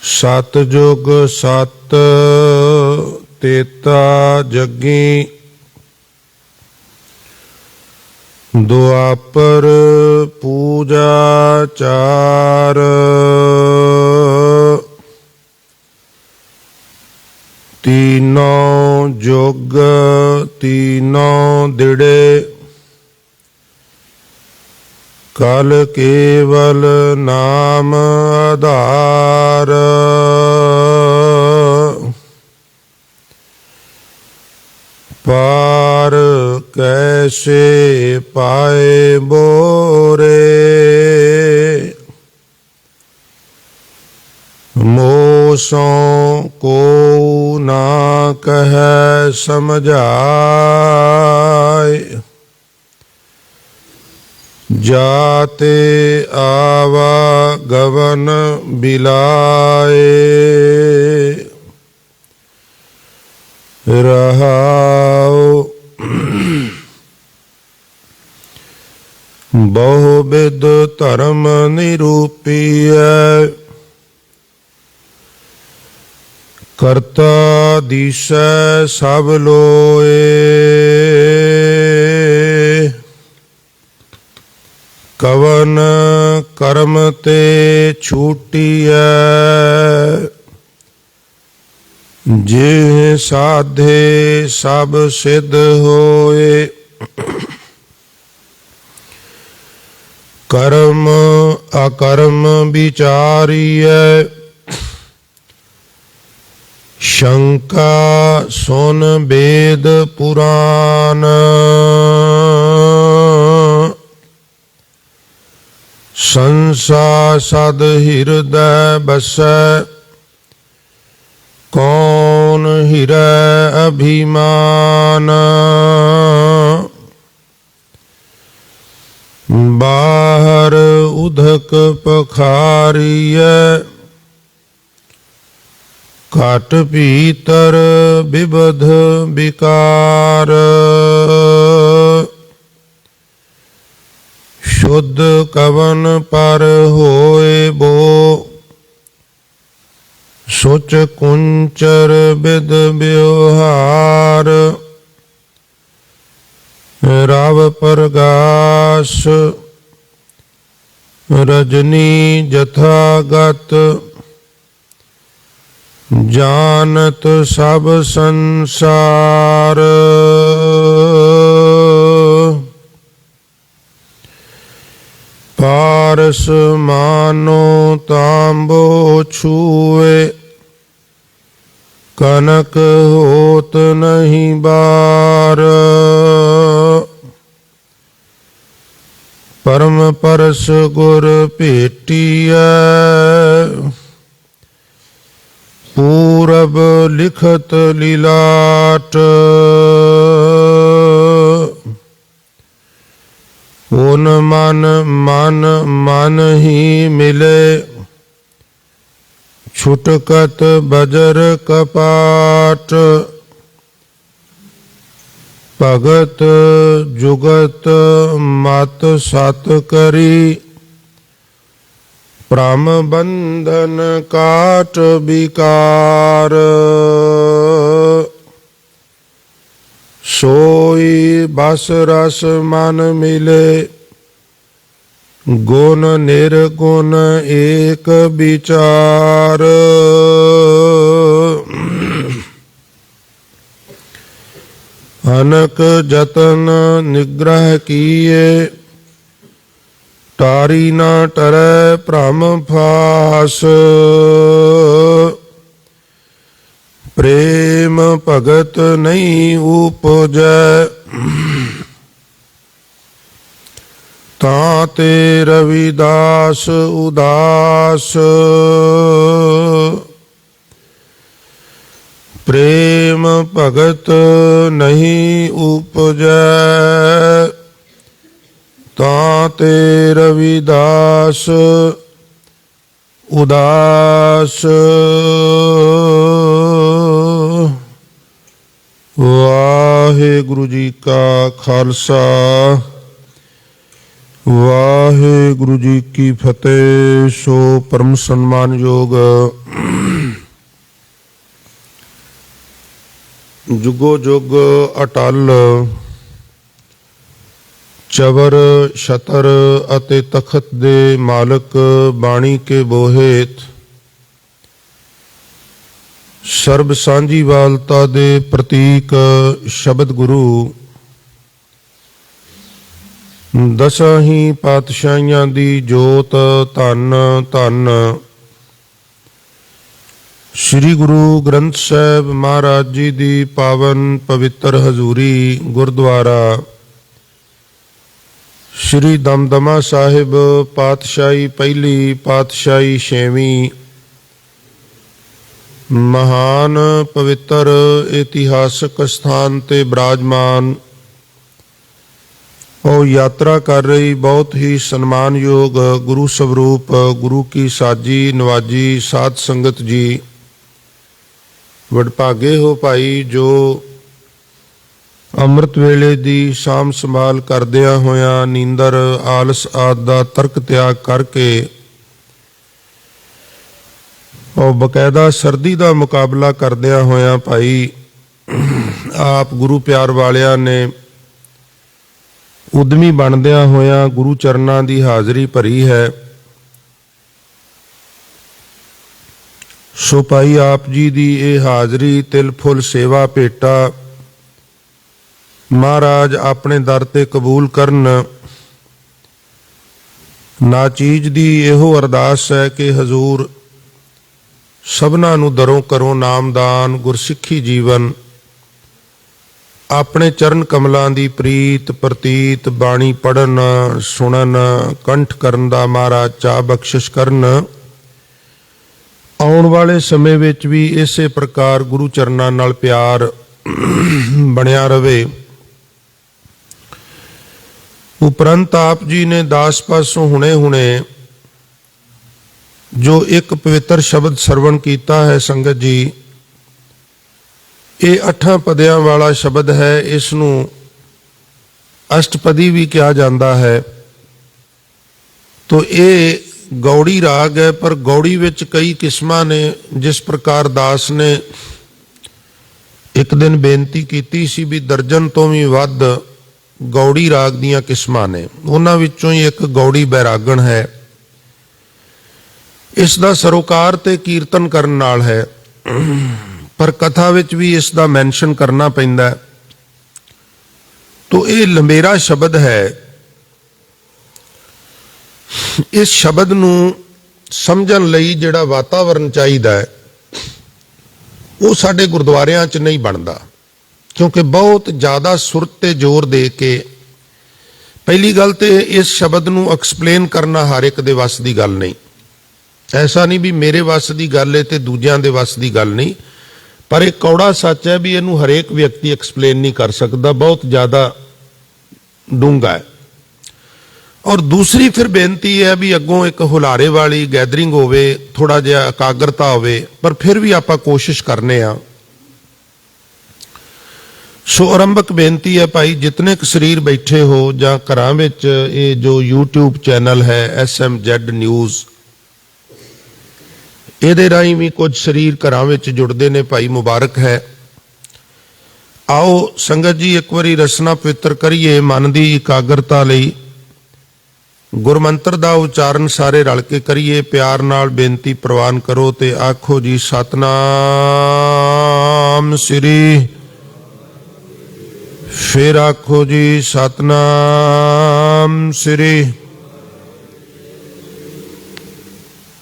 सतजुग सत तेता जगी, दुआपर पूजा चार। तीनों जुग तीनों दिड़े, कल केवल नाम आधार। पार कैसे पाए बोरे, मोसों को ना कह समझाए। जाते आवा गवन बिलाए, रहाओ बहुविध धर्म निरूपीय। करता दिशा सब लोए, कवन कर्म ते छूटिया। जे साधे सब सिद्ध होए, कर्म अकर्म विचारिय। शंका सुन वेद पुराण, संसा सद हृदय बसै। कौन हिरै अभिमान, बाहर उधक पखारिय। काट भीतर विबध विकार, शुद्ध कवन पर होए बो। सोच कुंचर विद व्यवहार, राव प्रगास रजनी जथागत। जानत सब संसार, पारस मानो तांबो छुए। कनक होत नहीं बार, परम परस गुर भेटिया। पूरब लिखत लीलाट, उन मन मन मन ही मिले। छुटकत बजर कपाट, भगत जुगत मत सत करी। भ्रम बंधन काट विकार, सोई बस रस मन मिले। गुण निर्गुण एक विचार, अनक जतन निग्रह किए। टारी न टरै भ्रम फास, प्रेम भगत नहीं उपजै। ताते रविदास उदास, प्रेम भगत नहीं उपजै। ताते रविदास उदास। वाहिगुरु जी का खालसा, वाहिगुरु जी की फतेह। सो परम सन्मानयोग ਜੁਗੋ ਜੁਗ ਅਟਲ ਚਵਰ ਛਤਰ ਅਤੇ ਤਖਤ ਦੇ ਮਾਲਕ ਬਾਣੀ ਕੇ ਬੋਹਿਤ ਸਰਬ ਸਾਂਝੀਵਾਲਤਾ ਦੇ ਪ੍ਰਤੀਕ ਸ਼ਬਦ ਗੁਰੂ ਦਸਾਂ ਹੀ ਪਾਤਸ਼ਾਹੀਆਂ ਦੀ ਜੋਤ ਧੰਨ ਧੰਨ ਸ੍ਰੀ ਗੁਰੂ ਗ੍ਰੰਥ ਸਾਹਿਬ ਮਹਾਰਾਜ ਜੀ ਦੀ ਪਾਵਨ ਪਵਿੱਤਰ ਹਜ਼ੂਰੀ ਗੁਰਦੁਆਰਾ ਸ੍ਰੀ ਦਮਦਮਾ ਸਾਹਿਬ ਪਾਤਸ਼ਾਹੀ ਪਹਿਲੀ ਪਾਤਸ਼ਾਹੀ ਛੇਵੀਂ ਮਹਾਨ ਪਵਿੱਤਰ ਇਤਿਹਾਸਕ ਸਥਾਨ ਤੇ ਬਿਰਾਜਮਾਨ ਉਹ ਯਾਤਰਾ ਕਰ ਰਹੀ ਬਹੁਤ ਹੀ ਸਨਮਾਨਯੋਗ ਗੁਰੂ ਸਵਰੂਪ ਗੁਰੂ ਕੀ ਸਾਜੀ ਨਵਾਜੀ ਸਾਧ ਸੰਗਤ ਜੀ, ਵਡਭਾਗੇ ਹੋ ਭਾਈ ਜੋ ਅੰਮ੍ਰਿਤ ਵੇਲੇ ਦੀ ਸਾਂਭ ਸੰਭਾਲ ਕਰਦਿਆਂ ਹੋਇਆਂ ਨੀਂਦਰ ਆਲਸ ਆਦਿ ਦਾ ਤਰਕ ਤਿਆਗ ਕਰਕੇ ਉਹ ਬਕਾਇਦਾ ਸਰਦੀ ਦਾ ਮੁਕਾਬਲਾ ਕਰਦਿਆਂ ਹੋਇਆਂ ਭਾਈ ਆਪ ਗੁਰੂ ਪਿਆਰ ਵਾਲਿਆਂ ਨੇ ਉਦਮੀ ਬਣਦਿਆਂ ਹੋਇਆਂ ਗੁਰੂ ਚਰਨਾਂ ਦੀ ਹਾਜ਼ਰੀ ਭਰੀ ਹੈ। ਸੋ ਭਾਈ ਆਪ ਜੀ ਦੀ ਇਹ ਹਾਜ਼ਰੀ ਤਿਲ ਫੁੱਲ ਸੇਵਾ ਭੇਟਾ ਮਹਾਰਾਜ ਆਪਣੇ ਦਰ ਤੇ ਕਬੂਲ ਕਰਨ। ਨਾਚੀਜ਼ ਦੀ ਇਹੋ ਅਰਦਾਸ ਹੈ ਕਿ ਹਜ਼ੂਰ ਸਭਨਾਂ ਨੂੰ ਦਰੋਂ ਕਰੋ ਨਾਮਦਾਨ ਗੁਰਸਿੱਖੀ ਜੀਵਨ ਆਪਣੇ ਚਰਨ ਕਮਲਾਂ ਦੀ ਪ੍ਰੀਤ ਪ੍ਰਤੀਤ ਬਾਣੀ ਪੜ੍ਹਨ ਸੁਣਨ ਕੰਠ ਕਰਨ ਦਾ ਮਹਾਰਾਜ ਚਾਹ ਬਖਸ਼ਿਸ਼ ਕਰਨ। ਆਉਣ ਵਾਲੇ ਸਮੇਂ ਵਿੱਚ ਵੀ ਇਸੇ ਪ੍ਰਕਾਰ ਗੁਰੂ ਚਰਨਾਂ ਨਾਲ ਪਿਆਰ ਬਣਿਆ ਰਵੇ। ਉਪਰੰਤ ਆਪ ਜੀ ਨੇ ਦਾਸ ਪਾਸੋਂ ਹੁਣੇ ਜੋ ਇੱਕ ਪਵਿੱਤਰ ਸ਼ਬਦ ਸਰਵਣ ਕੀਤਾ ਹੈ ਸੰਗਤ ਜੀ, ਇਹ 8 ਪਦਿਆਂ ਵਾਲਾ ਸ਼ਬਦ ਹੈ। ਇਸ ਨੂੰ ਅਸ਼ਟਪਦੀ ਵੀ ਕਿਹਾ ਜਾਂਦਾ ਹੈ। ਤੋ ਇਹ ਗੌੜੀ ਰਾਗ ਹੈ, ਪਰ ਗੌੜੀ ਵਿੱਚ ਕਈ ਕਿਸਮਾਂ ਨੇ। ਜਿਸ ਪ੍ਰਕਾਰ ਦਾਸ ਨੇ ਇੱਕ ਦਿਨ ਬੇਨਤੀ ਕੀਤੀ ਸੀ ਵੀ ਦਰਜਨ ਤੋਂ ਵੀ ਵੱਧ ਗੌੜੀ ਰਾਗ ਦੀਆਂ ਕਿਸਮਾਂ ਨੇ, ਉਹਨਾਂ ਵਿੱਚੋਂ ਹੀ ਇੱਕ ਗੌੜੀ ਬੈਰਾਗਣ ਹੈ। ਇਸ ਦਾ ਸਰੋਕਾਰ ਤੇ ਕੀਰਤਨ ਕਰਨ ਨਾਲ ਹੈ, ਪਰ ਕਥਾ ਵਿੱਚ ਵੀ ਇਸ ਦਾ ਮੈਂਸ਼ਨ ਕਰਨਾ ਪੈਂਦਾ ਹੈ। ਤੋ ਇਹ ਲੰਬੇਰਾ ਸ਼ਬਦ ਹੈ। ਇਸ ਸ਼ਬਦ ਨੂੰ ਸਮਝਣ ਲਈ ਜਿਹੜਾ ਵਾਤਾਵਰਨ ਚਾਹੀਦਾ ਹੈ ਉਹ ਸਾਡੇ ਗੁਰਦੁਆਰਿਆਂ 'ਚ ਨਹੀਂ ਬਣਦਾ, ਕਿਉਂਕਿ ਬਹੁਤ ਜ਼ਿਆਦਾ ਸੁਰ ਤੇ ਜ਼ੋਰ ਦੇ ਕੇ ਪਹਿਲੀ ਗੱਲ ਤੇ ਇਸ ਸ਼ਬਦ ਨੂੰ ਐਕਸਪਲੇਨ ਕਰਨਾ ਹਰ ਇੱਕ ਦੇ ਵੱਸ ਦੀ ਗੱਲ ਨਹੀਂ। ਐਸਾ ਨਹੀਂ ਵੀ ਮੇਰੇ ਵੱਸ ਦੀ ਗੱਲ ਹੈ ਤੇ ਦੂਜਿਆਂ ਦੇ ਵੱਸ ਦੀ ਗੱਲ ਨਹੀਂ, ਪਰ ਇਹ ਕੌੜਾ ਸੱਚ ਹੈ ਵੀ ਇਹਨੂੰ ਹਰੇਕ ਵਿਅਕਤੀ ਐਕਸਪਲੇਨ ਨਹੀਂ ਕਰ ਸਕਦਾ, ਬਹੁਤ ਜ਼ਿਆਦਾ ਡੂੰਘਾ ਹੈ। ਔਰ ਦੂਸਰੀ ਫਿਰ ਬੇਨਤੀ ਹੈ ਵੀ ਅੱਗੋਂ ਇੱਕ ਹੁਲਾਰੇ ਵਾਲੀ ਗੈਦਰਿੰਗ ਹੋਵੇ, ਥੋੜਾ ਜਿਹਾ ਇਕਾਗਰਤਾ ਹੋਵੇ, ਪਰ ਫਿਰ ਵੀ ਆਪਾਂ ਕੋਸ਼ਿਸ਼ ਕਰਨੇ ਆ। ਸੋ ਆਰੰਭਕ ਬੇਨਤੀ ਹੈ ਭਾਈ, ਜਿਤਨੇ ਕੁ ਸਰੀਰ ਬੈਠੇ ਹੋ ਜਾਂ ਘਰਾਂ ਵਿੱਚ ਇਹ ਜੋ YouTube ਚੈਨਲ ਹੈ SMZ ਨਿਊਜ਼, ਇਹਦੇ ਰਾਹੀਂ ਵੀ ਕੁਝ ਸਰੀਰ ਘਰਾਂ ਵਿੱਚ ਜੁੜਦੇ ਨੇ ਭਾਈ, ਮੁਬਾਰਕ ਹੈ। ਆਓ ਸੰਗਤ ਜੀ ਇੱਕ ਵਾਰੀ ਰਸਨਾ ਪਵਿੱਤਰ ਕਰੀਏ ਮਨ ਦੀ ਇਕਾਗਰਤਾ ਲਈ। ਗੁਰਮੰਤਰ ਦਾ ਉਚਾਰਨ ਸਾਰੇ ਰਲ ਕੇ ਕਰੀਏ। ਪਿਆਰ ਨਾਲ ਬੇਨਤੀ ਪ੍ਰਵਾਨ ਕਰੋ ਤੇ ਆਖੋ ਜੀ ਸਤਨਾਮ ਸ੍ਰੀ, ਫਿਰ ਆਖੋ ਜੀ ਸਤਨਾਮ ਸ੍ਰੀ।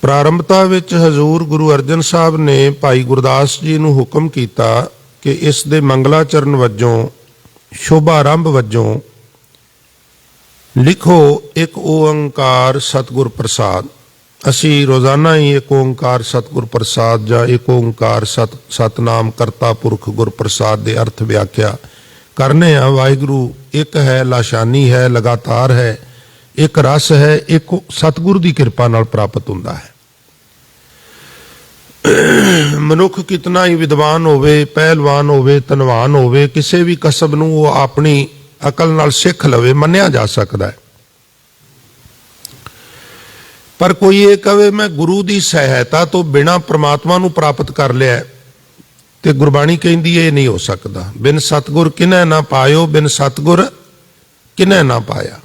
ਪ੍ਰਾਰੰਭਤਾ ਵਿੱਚ ਹਜ਼ੂਰ ਗੁਰੂ ਅਰਜਨ ਸਾਹਿਬ ਨੇ ਭਾਈ ਗੁਰਦਾਸ ਜੀ ਨੂੰ ਹੁਕਮ ਕੀਤਾ ਕਿ ਇਸ ਦੇ ਮੰਗਲਾਚਰਨ ਵਜੋਂ ਸ਼ੋਭਾਰੰਭ ਵਜੋਂ ਲਿਖੋ ਇੱਕ ਓੰਕਾਰ ਸਤਿਗੁਰ ਪ੍ਰਸਾਦ। ਅਸੀਂ ਰੋਜ਼ਾਨਾ ਹੀ ਇੱਕ ਓੰਕਾਰ ਸਤਿਗੁਰ ਪ੍ਰਸਾਦ ਜਾਂ ਇੱਕ ਓੰਕਾਰ ਸਤਨਾਮ ਕਰਤਾ ਪੁਰਖ ਗੁਰ ਪ੍ਰਸਾਦ ਦੇ ਅਰਥ ਵਿਆਖਿਆ ਕਰਨੇ ਆ। ਵਾਹਿਗੁਰੂ ਇੱਕ ਹੈ, ਲਾਸ਼ਾਨੀ ਹੈ, ਲਗਾਤਾਰ ਹੈ, ਇੱਕ ਰਸ ਹੈ, ਇੱਕ ਸਤਿਗੁਰੂ ਦੀ ਕਿਰਪਾ ਨਾਲ ਪ੍ਰਾਪਤ ਹੁੰਦਾ ਹੈ। ਮਨੁੱਖ ਕਿਤਨਾ ਹੀ ਵਿਦਵਾਨ ਹੋਵੇ, ਪਹਿਲਵਾਨ ਹੋਵੇ, ਧਨਵਾਨ ਹੋਵੇ, ਕਿਸੇ ਵੀ ਕਸਬ ਨੂੰ ਉਹ ਆਪਣੀ ਅਕਲ ਨਾਲ ਸਿੱਖ ਲਵੇ, ਮੰਨਿਆ ਜਾ ਸਕਦਾ ਹੈ। ਪਰ ਕੋਈ ਇਹ ਕਵੇ ਮੈਂ ਗੁਰੂ ਦੀ ਸਹਾਇਤਾ ਤੋਂ ਬਿਨਾਂ ਪ੍ਰਮਾਤਮਾ ਨੂੰ ਪ੍ਰਾਪਤ ਕਰ ਲਿਆ, ਤੇ ਗੁਰਬਾਣੀ ਕਹਿੰਦੀ ਇਹ ਨਹੀਂ ਹੋ ਸਕਦਾ। ਬਿਨ ਸਤਗੁਰ ਕਿਨੈ ਨਾ ਪਾਇਓ, ਬਿਨ ਸਤਗੁਰ ਕਿਨੈ ਨਾ ਪਾਇਆ।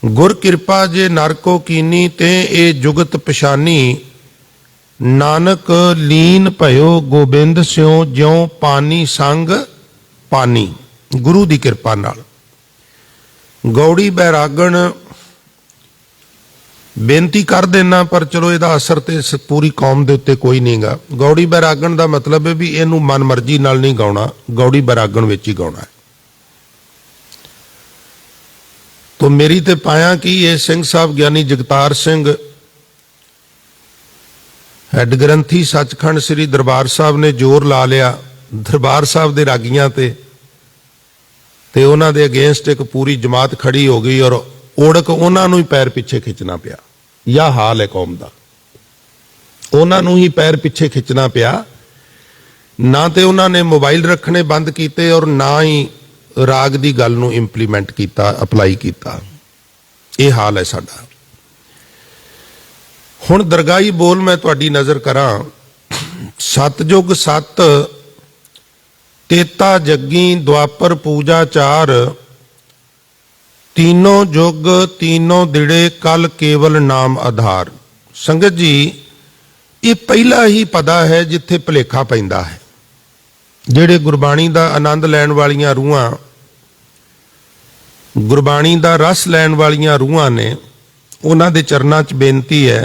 ਗੁਰ ਕਿਰਪਾ ਜੇ ਨਰ ਕੋ ਕੀਨੀ, ਤੇ ਇਹ ਜੁਗਤ ਪਛਾਨੀ। ਨਾਨਕ ਲੀਨ ਭਇਓ ਗੋਬਿੰਦ ਸਿਉ, ਜਿਉ ਪਾਨੀ ਸੰਗ ਪਾਨੀ। ਗੁਰੂ ਦੀ ਕਿਰਪਾ ਨਾਲ ਗੌੜੀ ਬੈਰਾਗਣ ਬੇਨਤੀ ਕਰ ਦੇਣਾ, ਪਰ ਚਲੋ ਇਹਦਾ ਅਸਰ ਤੇ ਪੂਰੀ ਕੌਮ ਦੇ ਉੱਤੇ ਕੋਈ ਨਹੀਂਗਾ। ਗੌੜੀ ਬੈਰਾਗਣ ਦਾ ਮਤਲਬ ਹੈ ਵੀ ਇਹਨੂੰ ਮਨ ਮਰਜ਼ੀ ਨਾਲ ਨਹੀਂ ਗਾਉਣਾ, ਗੌੜੀ ਬੈਰਾਗਣ ਵਿੱਚ ਹੀ ਗਾਉਣਾ ਹੈ। ਤੋ ਮੇਰੀ ਤੇ ਪਾਇਆ ਕਿ ਇਹ ਸਿੰਘ ਸਾਹਿਬ ਗਿਆਨੀ ਜਗਤਾਰ ਸਿੰਘ ਹੈੱਡ ਗ੍ਰੰਥੀ ਸੱਚਖੰਡ ਸ੍ਰੀ ਦਰਬਾਰ ਸਾਹਿਬ ਨੇ ਜ਼ੋਰ ਲਾ ਲਿਆ ਦਰਬਾਰ ਸਾਹਿਬ ਦੇ ਰਾਗੀਆਂ ਤੇ ਉਹਨਾਂ ਦੇ ਅਗੇਂਸਟ ਇੱਕ ਪੂਰੀ ਜਮਾਤ ਖੜੀ ਹੋ ਗਈ, ਔਰ ਓੜਕ ਉਹਨਾਂ ਨੂੰ ਹੀ ਪੈਰ ਪਿੱਛੇ ਖਿੱਚਣਾ ਪਿਆ। ਯਾ ਹਾਲ ਹੈ ਕੌਮ ਦਾ, ਉਹਨਾਂ ਨੂੰ ਹੀ ਪੈਰ ਪਿੱਛੇ ਖਿੱਚਣਾ ਪਿਆ। ਨਾ ਤੇ ਉਹਨਾਂ ਨੇ ਮੋਬਾਈਲ ਰੱਖਣੇ ਬੰਦ ਕੀਤੇ, ਔਰ ਨਾ ਹੀ ਰਾਗ ਦੀ ਗੱਲ ਨੂੰ ਇੰਪਲੀਮੈਂਟ ਕੀਤਾ, ਅਪਲਾਈ ਕੀਤਾ। ਇਹ ਹਾਲ ਹੈ ਸਾਡਾ। ਹੁਣ ਦਰਗਾਹੀ ਬੋਲ ਮੈਂ ਤੁਹਾਡੀ ਨਜ਼ਰ ਕਰਾਂ। ਸਤਜੁਗ ਸਤ ਤੇਤਾ ਜੱਗੀ, ਦੁਆਪਰ ਪੂਜਾ ਚਾਰ। तीनों जुग तीनों दिड़े, कल केवल नाम आधार। संगत जी, ये पहला ही पदा है जिथे भुलेखा पैंदा है। जेड़े गुरबाणी दा आनंद लैण वालियां रूहां, गुरबाणी दा रस लैण वालियां रूहां ने, उन्हां दे चरनां च बेनती है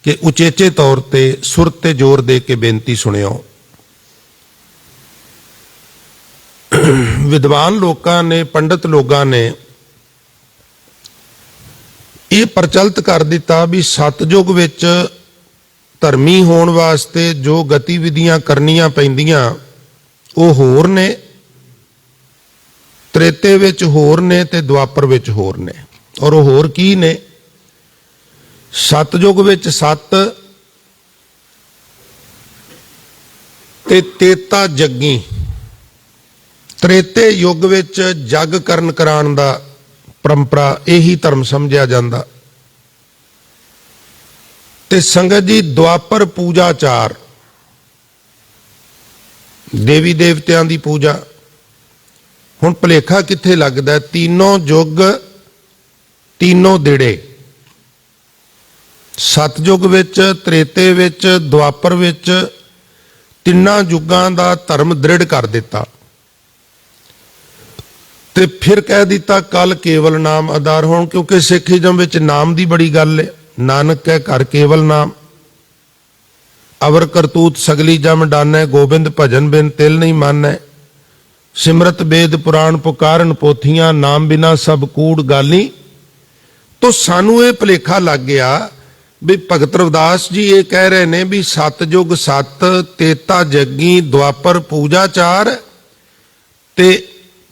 कि उचेचे तौर ते सुर ते जोर दे के बेनती सुनियो। विद्वान लोकां ने, पंडित लोगां ने ਇਹ ਪ੍ਰਚਲਿਤ ਕਰ ਦਿੱਤਾ ਵੀ ਸਤਜੁਗ ਵਿੱਚ ਧਰਮੀ ਹੋਣ ਵਾਸਤੇ ਜੋ ਗਤੀਵਿਧੀਆਂ ਕਰਨੀਆਂ ਪੈਂਦੀਆਂ ਉਹ ਹੋਰ ਨੇ, ਤ੍ਰੇਤੇ ਵਿੱਚ ਹੋਰ ਨੇ ਤੇ ਦੁਆਪਰ ਵਿੱਚ ਹੋਰ ਨੇ। ਔਰ ਉਹ ਹੋਰ ਕੀ ਨੇ? ਸਤਜੁਗ ਵਿੱਚ ਸਤ ਤੇ ਤੇਤਾ ਜੱਗੀ, ਤ੍ਰੇਤੇ ਯੁੱਗ ਵਿੱਚ ਜਗ ਕਰਨ ਕਰਾਉਣ ਦਾ परंपरा यही धर्म समझिया जाता। ते संगत जी, द्वापर पूजा चार, देवी देवतियां दी पूजा। हुण भुलेखा कित्थे लगदा? तीनों जुग तीनों दिड़े, सतयुग विच, त्रेते विच, द्वापर विच, तिन्नां युगां दा धर्म दृढ़ कर दिता। ਤੇ ਫਿਰ ਕਹਿ ਦਿੱਤਾ ਕਲ ਕੇਵਲ ਨਾਮ ਆਧਾਰ। ਹੋਣ ਕਿਉਂਕਿ ਸਿੱਖੀਜ਼ਮ ਵਿੱਚ ਨਾਮ ਦੀ ਬੜੀ ਗੱਲ ਹੈ। ਨਾਨਕ ਕਹਿ ਘਰ ਕੇਵਲ ਨਾਮ, ਅਵਰ ਕਰਤੂਤ ਸਗਲੀ ਜਮ ਡਾਨੈ, ਗੋਬਿੰਦ ਭਜਨ ਬਿਨ ਤਿਲ ਨਹੀਂ ਮਾਨੈ। ਸਿਮਰਤ ਵੇਦ ਪੁਰਾਣ ਪੁਕਾਰਨ ਪੋਥੀਆਂ, ਨਾਮ ਬਿਨਾ ਸਭ ਕੂੜ ਗਾਲੀ। ਤੋ ਸਾਨੂੰ ਇਹ ਭੁਲੇਖਾ ਲੱਗ ਗਿਆ ਵੀ ਭਗਤ ਰਵਿਦਾਸ ਜੀ ਇਹ ਕਹਿ ਰਹੇ ਨੇ ਵੀ ਸਤਜੁਗ ਸੱਤ, ਤੇਤਾ ਜੱਗੀ, ਦੁਆਪਰ ਪੂਜਾ ਚਾਰ, ਤੇ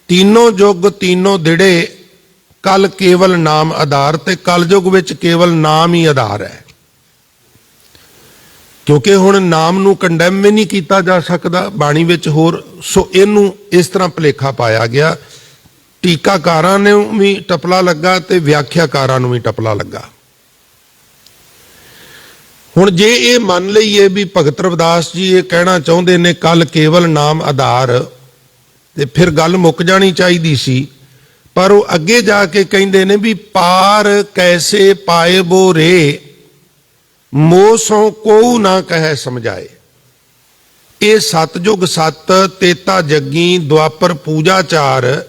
तीनों जुग तीनों दिड़े, कल केवल नाम आधार। ते कलयुग विच केवल नाम ही आधार है, क्योंकि हुण नाम नूं कंडैम भी नहीं किया जा सकता बाणी विच होर। सो इनू इस तरह भुलेखा पाया गया। टीकाकारां ने भी टपला लगा ते व्याख्याकारां नूं भी टपला लगा। हुण जे ये मन लईए भी भगत रविदास जी ये कहना चाहुंदे ने कल केवल नाम आधार, ਤੇ ਫਿਰ ਗੱਲ ਮੁੱਕ ਜਾਣੀ ਚਾਹੀਦੀ ਸੀ। ਪਰ ਉਹ ਅੱਗੇ ਜਾ ਕੇ ਕਹਿੰਦੇ ਨੇ ਵੀ ਪਾਰ ਕੈਸੇ ਪਾਏ ਬੋ ਰੇ, ਮੋਹ ਸੋ ਕੋਊ ਨਾ ਕਹਿ ਸਮਝਾਏ। ਇਹ ਸਤਜੁਗ ਸੱਤ, ਤੇਤਾ ਜੱਗੀ, ਦੁਆਪਰ ਪੂਜਾ ਚਾਰ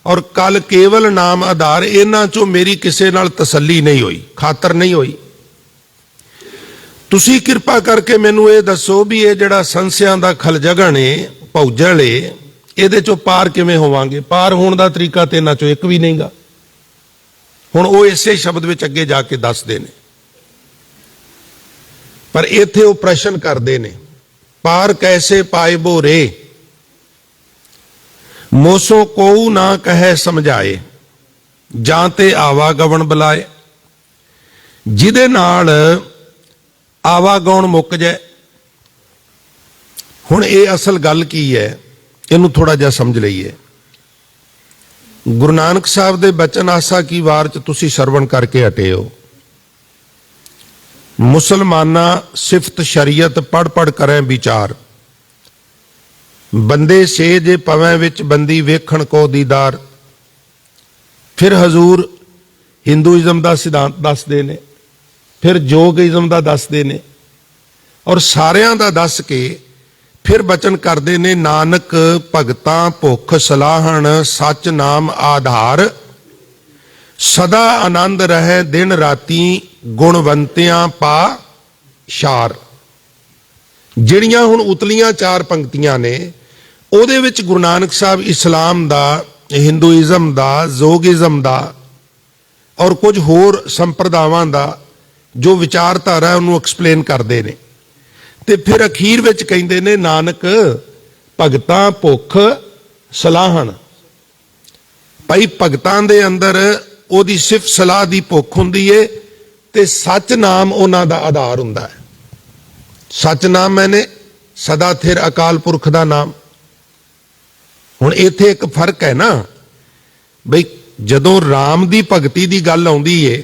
ਔਰ ਕਲ ਕੇਵਲ ਨਾਮ ਆਧਾਰ, ਇਹਨਾਂ ਚੋਂ ਮੇਰੀ ਕਿਸੇ ਨਾਲ ਤਸੱਲੀ ਨਹੀਂ ਹੋਈ, ਖਾਤਰ ਨਹੀਂ ਹੋਈ। ਤੁਸੀਂ ਕਿਰਪਾ ਕਰਕੇ ਮੈਨੂੰ ਇਹ ਦੱਸੋ ਵੀ ਇਹ ਜਿਹੜਾ ਸੰਸਿਆਂ ਦਾ ਖਲਜਗਣ ਏ, ਭੌਜਲ ਏ, ਇਹਦੇ ਚੋਂ ਪਾਰ ਕਿਵੇਂ ਹੋਵਾਂਗੇ? ਪਾਰ ਹੋਣ ਦਾ ਤਰੀਕਾ ਤੇ ਇਹਨਾਂ ਚੋਂ ਇੱਕ ਵੀ ਨਹੀਂਗਾ। ਹੁਣ ਉਹ ਇਸੇ ਸ਼ਬਦ ਵਿੱਚ ਅੱਗੇ ਜਾ ਕੇ ਦੱਸਦੇ ਨੇ, ਪਰ ਇੱਥੇ ਉਹ ਪ੍ਰਸ਼ਨ ਕਰਦੇ ਨੇ ਪਾਰ ਕੈਸੇ ਪਾਏ ਬੋ ਰੇ, ਮੋਸੋ ਕੋਊ ਨਾ ਕਹੈ ਸਮਝਾਏ, ਜਾਂ ਤੇ ਆਵਾਗਵਣ ਬੁਲਾਏ। ਜਿਹਦੇ ਨਾਲ ਆਵਾਗੌਣ ਮੁੱਕ ਜਾਏ। ਹੁਣ ਇਹ ਅਸਲ ਗੱਲ ਕੀ ਹੈ, ਇਹਨੂੰ ਥੋੜਾ ਜਿਹਾ ਸਮਝ ਲਈਏ। ਗੁਰੂ ਨਾਨਕ ਸਾਹਿਬ ਦੇ ਬਚਨ ਆਸਾ ਕੀ ਵਾਰ ਚ ਤੁਸੀਂ ਸਰਵਣ ਕਰਕੇ ਹਟੇ ਹੋ। ਮੁਸਲਮਾਨਾ ਸਿਫਤ ਸ਼ਰੀਅਤ ਪੜ ਪੜ ਕਰੇ ਵਿਚਾਰ, ਬੰਦੇ ਸੇ ਜੇ ਪਵੇਂ ਵਿੱਚ ਬੰਦੀ ਵੇਖਣ ਕੋ ਦੀਦਾਰ। ਫਿਰ ਹਜ਼ੂਰ ਹਿੰਦੂਇਜ਼ਮ ਦਾ ਸਿਧਾਂਤ ਦੱਸਦੇ ਨੇ, ਫਿਰ ਯੋਗਇਜ਼ਮ ਦਾ ਦੱਸਦੇ ਨੇ, ਔਰ ਸਾਰਿਆਂ ਦਾ ਦੱਸ ਕੇ ਫਿਰ ਬਚਨ ਕਰਦੇ ਨੇ, ਨਾਨਕ ਭਗਤਾਂ ਭੁੱਖ ਸਲਾਹਣ ਸੱਚ ਨਾਮ ਆਧਾਰ। ਸਦਾ ਆਨੰਦ ਰਹੇ ਦਿਨ ਰਾਤੀ ਗੁਣਵੰਤਿਆਂ ਪਾ ਸ਼ਾਰ। ਜਿਹੜੀਆਂ ਹੁਣ ਉਤਲੀਆਂ ਚਾਰ ਪੰਕਤੀਆਂ ਨੇ ਉਹਦੇ ਵਿੱਚ ਗੁਰੂ ਨਾਨਕ ਸਾਹਿਬ ਇਸਲਾਮ ਦਾ, ਹਿੰਦੂਇਜ਼ਮ ਦਾ, ਯੋਗਿਜ਼ਮ ਦਾ ਔਰ ਕੁਝ ਹੋਰ ਸੰਪਰਦਾਵਾਂ ਦਾ ਜੋ ਵਿਚਾਰਧਾਰਾ ਉਹਨੂੰ ਐਕਸਪਲੇਨ ਕਰਦੇ ਨੇ। ਤੇ ਫਿਰ ਅਖੀਰ ਵਿੱਚ ਕਹਿੰਦੇ ਨੇ, ਨਾਨਕ ਭਗਤਾਂ ਭੁੱਖ ਸਲਾਹਣ। ਭਾਈ ਭਗਤਾਂ ਦੇ ਅੰਦਰ ਉਹਦੀ ਸਿਫਤ ਸਲਾਹ ਦੀ ਭੁੱਖ ਹੁੰਦੀ ਏ ਤੇ ਸੱਚ ਨਾਮ ਉਹਨਾਂ ਦਾ ਆਧਾਰ ਹੁੰਦਾ ਹੈ। ਸੱਚ ਨਾਮ ਮੈਨੇ ਸਦਾ ਥਿਰ ਅਕਾਲ ਪੁਰਖ ਦਾ ਨਾਮ। ਹੁਣ ਇੱਥੇ ਇੱਕ ਫਰਕ ਹੈ ਨਾ ਬਈ, ਜਦੋਂ ਰਾਮ ਦੀ ਭਗਤੀ ਦੀ ਗੱਲ ਆਉਂਦੀ ਏ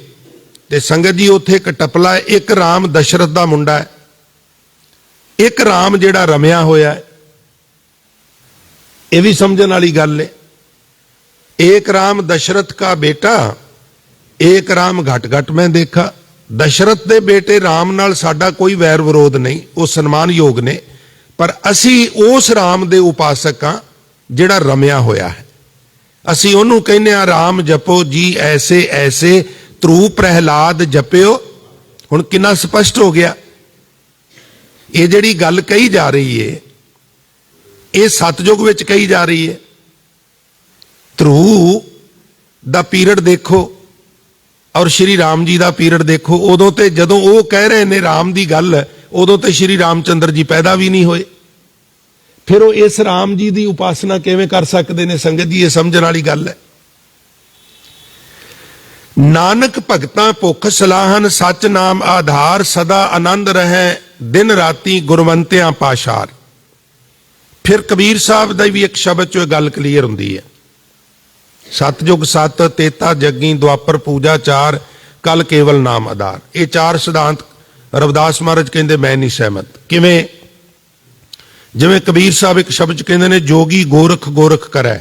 ਤੇ ਸੰਗਤ ਜੀ ਉੱਥੇ ਇੱਕ ਟਪਲਾ ਹੈ, ਇੱਕ ਰਾਮ ਦਸ਼ਰਥ ਦਾ ਮੁੰਡਾ ਹੈ, ਇੱਕ ਰਾਮ ਜਿਹੜਾ ਰਮਿਆ ਹੋਇਆ ਹੈ। ਇਹ ਵੀ ਸਮਝਣ ਵਾਲੀ ਗੱਲ ਹੈ। एक राम दशरथ का बेटा, एक राम घट घट में देखा। दशरथ दे बेटे राम नाल साडा कोई वैर विरोध नहीं, वो सन्मान योग ने, पर असी उस राम दे उपासक हां जिहड़ा रमिया होया है। असी ओनू कहने आ राम जपो जी ऐसे ऐसे, ध्रुव प्रहलाद जपियो। हुण कितना स्पष्ट हो गया। ये जिहड़ी गल कही जा रही है ये सतयुग विच कही जा रही है। ध्रुव दा पीरियड देखो और श्री राम जी दा पीरियड देखो। उदों ते जदों वो कह रहे ने राम दी गल, उदों ते श्री रामचंद्र जी पैदा भी नहीं होए। फिर वो इस राम जी दी उपासना किवें कर सकते ने? संगत जी ये समझण वाली गल है। नानक भगतां भुख सलाहन सच नाम आधार, सदा आनंद रहे दिन राती गुरवंतियां पाशार। फिर कबीर साहब दा भी एक शब्द चो गल क्लीयर हुंदी है। सतयुग सत, तेता जग्गी, द्वापर पूजा चार, कल केवल नाम आधार। ये चार सिद्धांत रविदास महाराज कहते मैं नहीं सहमत। किवें? जिवें कबीर साहब एक शब्द कहते ने, जोगी गोरख गोरख करे,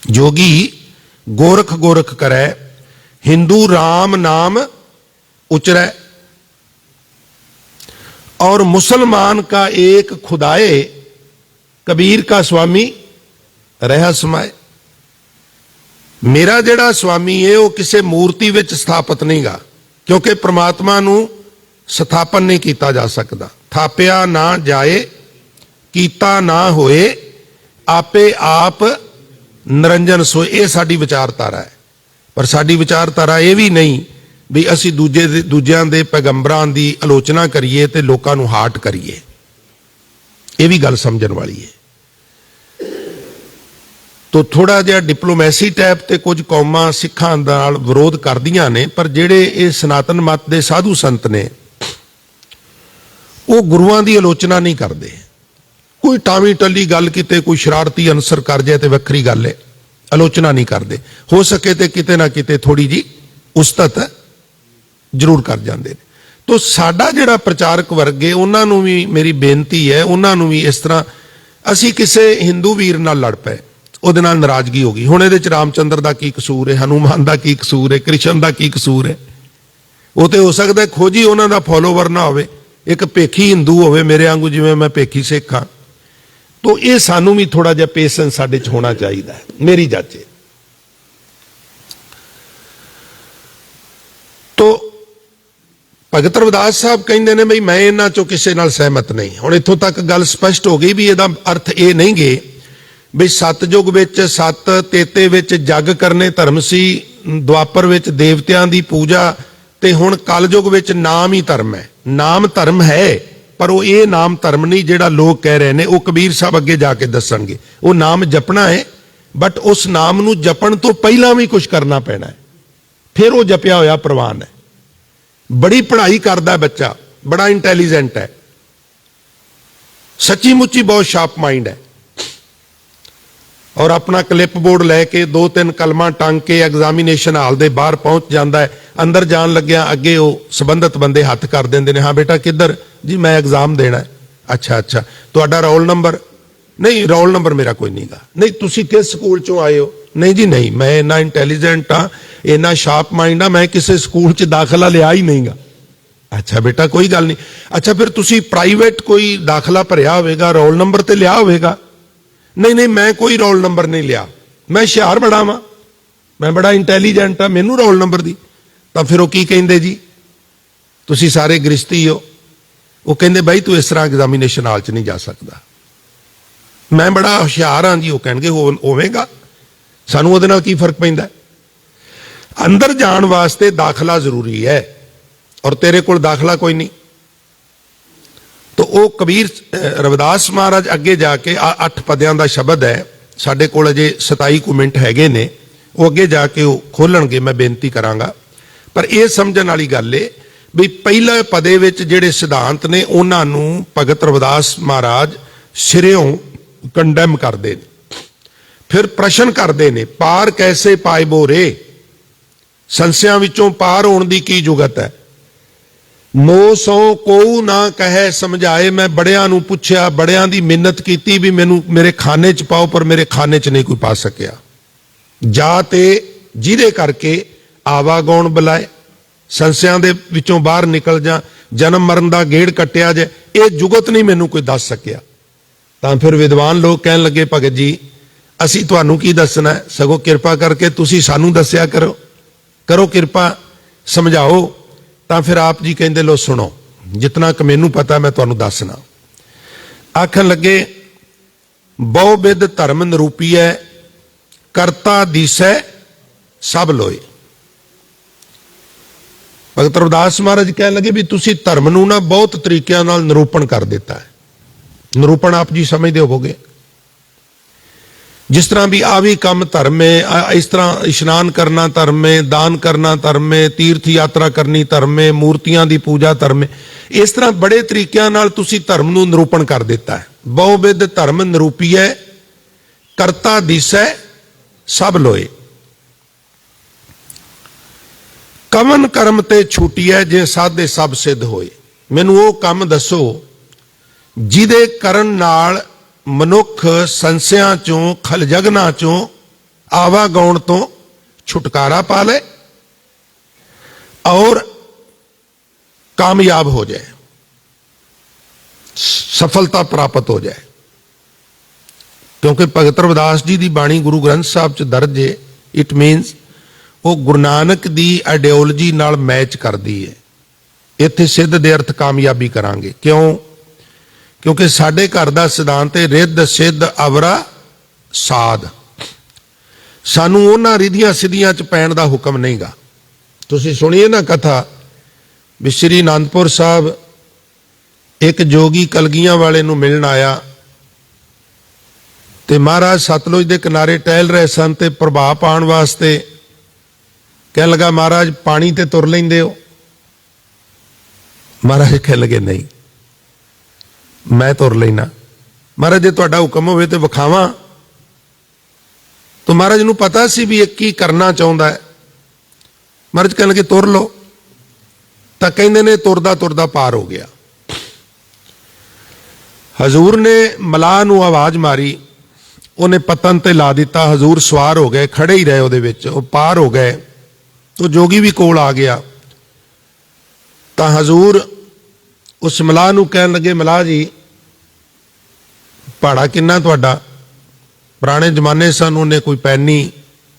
जोगी गोरख गोरख करे, हिंदू राम नाम उचरै, और मुसलमान का एक खुदाए, कबीर का स्वामी रहा समाए। मेरा जिहड़ा स्वामी है वो किसी मूर्ति विच स्थापित नहीं गा, क्योंकि परमात्मा नूं स्थापन नहीं किया जा सकता। थापिया ना जाए, कीता ना होए, आपे आप निरंजन सोए। ये साडी विचारधारा है। पर साडी विचारधारा ये भी नहीं भी असी दूजियां दे पैगंबरां दी आलोचना करिए ते लोकां नूं हार्ट करिए। ये भी गल समझण वाली है। तो थोड़ा जिहा डिप्लोमैसी टाइप ते कुछ कौमां सिखां नाल विरोध करदियां ने, पर जिहड़े ये सनातन मत दे साधु संत ने वो गुरुआं दी आलोचना नहीं करते। कोई टावी टली गल किते कोई शरारती अंसर कर जाए तो वक्री गल है, आलोचना नहीं करते। हो सके तो किते ना किते थोड़ी जी उस्तत जरूर कर जाते हैं। तो साडा जिहड़ा प्रचारक वर्ग है उन्हां नूं भी मेरी बेनती है, उन्हां नूं भी इस तरह असी किसे हिंदू वीर नाल लड़ पए, ਉਹਦੇ ਨਾਲ नाराजगी हो गई। हुण ਇਹਦੇ ਚ रामचंद्र ਦਾ ਕੀ ਕਸੂਰ ਹੈ, हनुमान ਦਾ ਕੀ ਕਸੂਰ ਹੈ, कृष्ण ਦਾ ਕੀ ਕਸੂਰ ਹੈ? ਉਹ ਤੇ ਹੋ ਸਕਦਾ ਖੋਜੀ ਉਹਨਾਂ ਦਾ ਫੋਲੋਵਰ ਨਾ ਹੋਵੇ, ਇੱਕ ਭੇਖੀ ਹਿੰਦੂ ਹੋਵੇ ਮੇਰੇ ਵਾਂਗੂ, ਜਿਵੇਂ ਮੈਂ ਭੇਖੀ ਸਿੱਖ ਹਾਂ। तो ਇਹ ਸਾਨੂੰ ਵੀ ਥੋੜਾ ਜਿਹਾ ਪੇਸ਼ੈਂਸ ਸਾਡੇ ਚ ਹੋਣਾ ਚਾਹੀਦਾ ਹੈ, ਮੇਰੀ ਜਾਚੇ। तो भगत रविदास साहब कहते हैं बई मैं इन्हां चों किसी नाल सहमत नहीं। हुण इत्थों तक गल स्पष्ट हो गई भी ਇਹਦਾ अर्थ ये नहीं गे भी सतयुग विच सत, तेते विच जग करने धर्म सी, द्वापर विच देवतियां दी पूजा, ते हुण कलयुग विच नाम ही धर्म है। नाम धर्म है पर वो ये नाम धर्म नहीं जिहड़ा लोग कह रहे हैं। वो कबीर साहब अगे जाके दसणगे। वो नाम जपना है, बट उस नाम नूं जपण तो पहला भी कुछ करना पैना है, फिर वो जपिया होया प्रवान है। बड़ी पढ़ाई करदा बच्चा, बड़ा इंटैलीजेंट है, सच्ची मुच्ची बहुत शार्प माइंड है, और अपना क्लिप बोर्ड लैके 2-3 कलमां टंग के एग्जामिनेशन हाल दे बाहर पहुंच जाता है। अंदर जान लग्या अगे वो संबंधित बंदे हथ कर देंदे ने, हाँ बेटा किधर जी, मैं एग्जाम देना है। अच्छा अच्छा, ਤੁਹਾਡਾ ਰੋਲ ਨੰਬਰ? ਨਹੀਂ, ਰੋਲ ਨੰਬਰ ਮੇਰਾ ਕੋਈ ਨਹੀਂਗਾ। ਨਹੀਂ, ਤੁਸੀਂ ਕਿਸ ਸਕੂਲ ਚੋਂ ਆਏ ਹੋ? ਨਹੀਂ ਜੀ ਨਹੀਂ, ਮੈਂ ਇੰਨਾ ਇੰਟੈਲੀਜੈਂਟ ਆ, ਇੰਨਾ ਸ਼ਾਰਪ ਮਾਈਂਡ ਆ, ਮੈਂ ਕਿਸੇ ਸਕੂਲ 'ਚ ਦਾਖਲਾ ਲਿਆ ਹੀ ਨਹੀਂਗਾ। ਅੱਛਾ ਬੇਟਾ, ਕੋਈ ਗੱਲ ਨਹੀਂ। ਅੱਛਾ, ਫਿਰ ਤੁਸੀਂ ਪ੍ਰਾਈਵੇਟ ਕੋਈ ਦਾਖਲਾ ਭਰਿਆ ਹੋਵੇਗਾ, ਰੋਲ ਨੰਬਰ ਤੇ ਲਿਆ ਹੋਵੇਗਾ? ਨਹੀਂ ਨਹੀਂ, ਮੈਂ ਕੋਈ ਰੋਲ ਨੰਬਰ ਨਹੀਂ ਲਿਆ, ਮੈਂ ਹੁਸ਼ਿਆਰ ਬੜਾ ਵਾਂ, ਮੈਂ ਬੜਾ ਇੰਟੈਲੀਜੈਂਟ ਆ, ਮੈਨੂੰ ਰੋਲ ਨੰਬਰ ਦੀ। ਤਾਂ ਫਿਰ ਉਹ ਕੀ ਕਹਿੰਦੇ ਜੀ, ਤੁਸੀਂ ਸਾਰੇ ਗ੍ਰਿਸ਼ਤੀ ਹੋ। ਉਹ ਕਹਿੰਦੇ ਬਾਈ ਤੂੰ ਇਸ ਤਰ੍ਹਾਂ ਐਗਜ਼ਾਮੀਨੇਸ਼ਨ ਹਾਲ 'ਚ ਨਹੀਂ ਜਾ ਸਕਦਾ। ਮੈਂ ਬੜਾ ਹੁਸ਼ਿਆਰ ਹਾਂ ਜੀ। ਉਹ ਕਹਿਣਗੇ ਹੋਵੇਗਾ, ਸਾਨੂੰ ਉਹਦੇ ਨਾਲ ਕੀ ਫਰਕ ਪੈਂਦਾ? ਅੰਦਰ ਜਾਣ ਵਾਸਤੇ ਦਾਖਲਾ ਜ਼ਰੂਰੀ ਹੈ, ਔਰ ਤੇਰੇ ਕੋਲ ਦਾਖਲਾ ਕੋਈ ਨਹੀਂ। ਤਾਂ ਉਹ ਕਬੀਰ ਰਵਿਦਾਸ ਮਹਾਰਾਜ ਅੱਗੇ ਜਾ ਕੇ 8 ਪਦਿਆਂ ਦਾ ਸ਼ਬਦ ਹੈ, ਸਾਡੇ ਕੋਲ ਅਜੇ 27 ਕੁ ਮਿੰਟ ਹੈਗੇ ਨੇ, ਉਹ ਅੱਗੇ ਜਾ ਕੇ ਉਹ ਖੋਲਣਗੇ, ਮੈਂ ਬੇਨਤੀ ਕਰਾਂਗਾ। ਪਰ ਇਹ ਸਮਝਣ ਵਾਲੀ ਗੱਲ ਏ ਵੀ ਪਹਿਲੇ ਪਦੇ ਵਿੱਚ ਜਿਹੜੇ ਸਿਧਾਂਤ ਨੇ ਉਹਨਾਂ ਨੂੰ ਭਗਤ ਰਵਿਦਾਸ ਮਹਾਰਾਜ ਸਿਰਿਓਂ ਕੰਡੈਮ ਕਰਦੇ ਨੇ। ਫਿਰ ਪ੍ਰਸ਼ਨ ਕਰਦੇ ਨੇ, ਪਾਰ ਕੈਸੇ ਪਾਇਬੋ ਰੇ, ਸੰਸਿਆਂ ਵਿੱਚੋਂ ਪਾਰ ਹੋਣ ਦੀ ਕੀ ਜੁਗਤ ਹੈ? 900 ਕੋਊ ਨਾ ਕਹੇ ਸਮਝਾਏ, ਮੈਂ ਬੜਿਆਂ ਨੂੰ ਪੁੱਛਿਆ, ਬੜਿਆਂ ਦੀ ਮਿੰਨਤ ਕੀਤੀ ਵੀ ਮੈਨੂੰ ਮੇਰੇ ਖਾਨੇ 'ਚ ਪਾਓ, ਪਰ ਮੇਰੇ ਖਾਨੇ 'ਚ ਨਹੀਂ ਕੋਈ ਪਾ ਸਕਿਆ। ਜਾ ਤੇ ਜਿਹਦੇ ਕਰਕੇ ਆਵਾਗੌਣ ਬੁਲਾਏ, ਸੰਸਿਆਂ ਦੇ ਵਿੱਚੋਂ ਬਾਹਰ ਨਿਕਲ ਜਾ, ਜਨਮ ਮਰਨ ਦਾ ਗੇੜ ਕੱਟਿਆ ਜੇ, ਇਹ ਜੁਗਤ ਨਹੀਂ ਮੈਨੂੰ ਕੋਈ ਦੱਸ ਸਕਿਆ। ਤਾਂ ਫਿਰ ਵਿਦਵਾਨ ਲੋਕ ਕਹਿਣ ਲੱਗੇ, ਭਗਤ ਜੀ ਅਸੀਂ ਤੁਹਾਨੂੰ ਕੀ ਦੱਸਣਾ, ਸਗੋਂ ਕਿਰਪਾ ਕਰਕੇ ਤੁਸੀਂ ਸਾਨੂੰ ਦੱਸਿਆ ਕਰੋ, ਕਰੋ ਕਿਰਪਾ, ਸਮਝਾਓ। ਤਾਂ ਫਿਰ ਆਪ ਜੀ ਕਹਿੰਦੇ, ਲੋ ਸੁਣੋ, ਜਿਤਨਾ ਕਿ ਮੈਨੂੰ ਪਤਾ ਮੈਂ ਤੁਹਾਨੂੰ ਦੱਸਣਾ। ਆਖਣ ਲੱਗੇ, ਬਹੁ ਬਿਧ ਧਰਮ ਨਿਰੂਪੀਐ, ਕਰਤਾ ਦੀਸੈ ਸਭ ਲੋਏ। ਭਗਤ ਰਵਿਦਾਸ ਮਹਾਰਾਜ ਕਹਿਣ ਲੱਗੇ ਵੀ ਤੁਸੀਂ ਧਰਮ ਨੂੰ ਨਾ ਬਹੁਤ ਤਰੀਕਿਆਂ ਨਾਲ ਨਿਰੂਪਣ ਕਰ ਦਿੱਤਾ ਹੈ। ਨਿਰੂਪਣ ਆਪ ਜੀ ਸਮਝਦੇ ਹੋਵੋਗੇ, ਜਿਸ ਤਰ੍ਹਾਂ ਵੀ ਆ ਵੀ ਕੰਮ ਧਰਮ ਹੈ, ਇਸ ਤਰ੍ਹਾਂ ਇਸ਼ਨਾਨ ਕਰਨਾ ਧਰਮ ਹੈ, ਦਾਨ ਕਰਨਾ ਧਰਮ ਹੈ, ਤੀਰਥ ਯਾਤਰਾ ਕਰਨੀ ਧਰਮ ਹੈ, ਮੂਰਤੀਆਂ ਦੀ ਪੂਜਾ ਧਰਮ ਹੈ। ਇਸ ਤਰ੍ਹਾਂ ਬੜੇ ਤਰੀਕਿਆਂ ਨਾਲ ਤੁਸੀਂ ਧਰਮ ਨੂੰ ਨਿਰੂਪਣ ਕਰ ਦਿੱਤਾ ਹੈ। ਬਹੁ ਬਿਧ ਧਰਮ ਨਿਰੂਪੀਐ, ਕਰਤਾ ਦੀਸੈ ਸਭ ਲੋਏ। ਕਮਨ ਕਰਮ ਤੇ ਛੂਟੀਐ, ਜੇ ਸਾਧੇ ਸਭ ਸਿੱਧ ਹੋਏ। ਮੈਨੂੰ ਉਹ ਕੰਮ ਦੱਸੋ ਜਿਹਦੇ ਕਰਨ ਨਾਲ ਮਨੁੱਖ ਸੰਸਿਆਂ ਚੋਂ, ਖਲਜਗਨਾ ਚੋਂ, ਆਵਾਗੌਣ ਤੋਂ ਛੁਟਕਾਰਾ ਪਾ ਲੈ ਔਰ ਕਾਮਯਾਬ ਹੋ ਜਾਏ, ਸਫਲਤਾ ਪ੍ਰਾਪਤ ਹੋ ਜਾਏ। ਕਿਉਂਕਿ ਭਗਤ ਰਵਿਦਾਸ ਜੀ ਦੀ ਬਾਣੀ ਗੁਰੂ ਗ੍ਰੰਥ ਸਾਹਿਬ 'ਚ ਦਰਜ ਹੈ। ਇਟ ਮੀਨਸ ਉਹ ਗੁਰੂ ਨਾਨਕ ਦੀ ਆਈਡੀਓਲੋਜੀ ਨਾਲ ਮੈਚ ਕਰਦੀ ਹੈ। ਇੱਥੇ ਸਿੱਧ ਦੇ ਅਰਥ ਕਾਮਯਾਬੀ ਕਰਾਂਗੇ। ਕਿਉਂ? ਕਿਉਂਕਿ ਸਾਡੇ ਘਰ ਦਾ ਸਿਧਾਂਤ ਹੈ ਰਿੱਧ ਸਿੱਧ ਅਵਰਾ ਸਾਧ। ਸਾਨੂੰ ਉਹਨਾਂ ਰਿਧੀਆਂ ਸਿੱਧੀਆਂ 'ਚ ਪੈਣ ਦਾ ਹੁਕਮ ਨਹੀਂਗਾ। ਤੁਸੀਂ ਸੁਣੀਏ ਨਾ ਕਥਾ ਵੀ ਸ਼੍ਰੀ ਅਨੰਦਪੁਰ ਸਾਹਿਬ ਇੱਕ ਜੋਗੀ ਕਲਗੀਆਂ ਵਾਲੇ ਨੂੰ ਮਿਲਣ ਆਇਆ ਤੇ ਮਹਾਰਾਜ ਸਤਲੁਜ ਦੇ ਕਿਨਾਰੇ ਟਹਿਲ ਰਹੇ ਸਨ ਤੇ ਪ੍ਰਭਾਵ ਪਾਉਣ ਵਾਸਤੇ ਕਹਿਣ ਲੱਗਾ, ਮਹਾਰਾਜ ਪਾਣੀ ਤੇ ਤੁਰ ਲੈਂਦੇ ਹੋ? ਮਹਾਰਾਜ ਕਹਿਣ ਲੱਗੇ, ਨਹੀਂ ਮੈਂ ਤੁਰ ਲੈਣਾ। ਮਹਾਰਾਜ ਜੇ ਤੁਹਾਡਾ ਹੁਕਮ ਹੋਵੇ ਤੇ ਵਿਖਾਵਾਂ। ਤਾਂ ਮਹਾਰਾਜ ਨੂੰ ਪਤਾ ਸੀ ਵੀ ਇਹ ਕੀ ਕਰਨਾ ਚਾਹੁੰਦਾ ਹੈ। ਮਹਾਰਾਜ ਕਹਿਣ ਲੱਗੇ, ਤੁਰ ਲਓ। ਤਾਂ ਕਹਿੰਦੇ ਨੇ ਤੁਰਦਾ ਤੁਰਦਾ ਪਾਰ ਹੋ ਗਿਆ। ਹਜ਼ੂਰ ਨੇ ਮਲਾਹ ਨੂੰ ਆਵਾਜ਼ ਮਾਰੀ, ਉਹਨੇ ਪਤਨ ਤੇ ਲਾ ਦਿੱਤਾ। ਹਜ਼ੂਰ ਸਵਾਰ ਹੋ ਗਏ, ਖੜੇ ਹੀ ਰਹੇ ਉਹਦੇ ਵਿੱਚ, ਉਹ ਪਾਰ ਹੋ ਗਏ। तो जोगी भी कोल आ गया। तो हजूर उस मलाह नूं कहन लगे, मलाह जी भाड़ा किन्ना तुहाडा? पुराने जमाने सन, उन्हें कोई पैनी,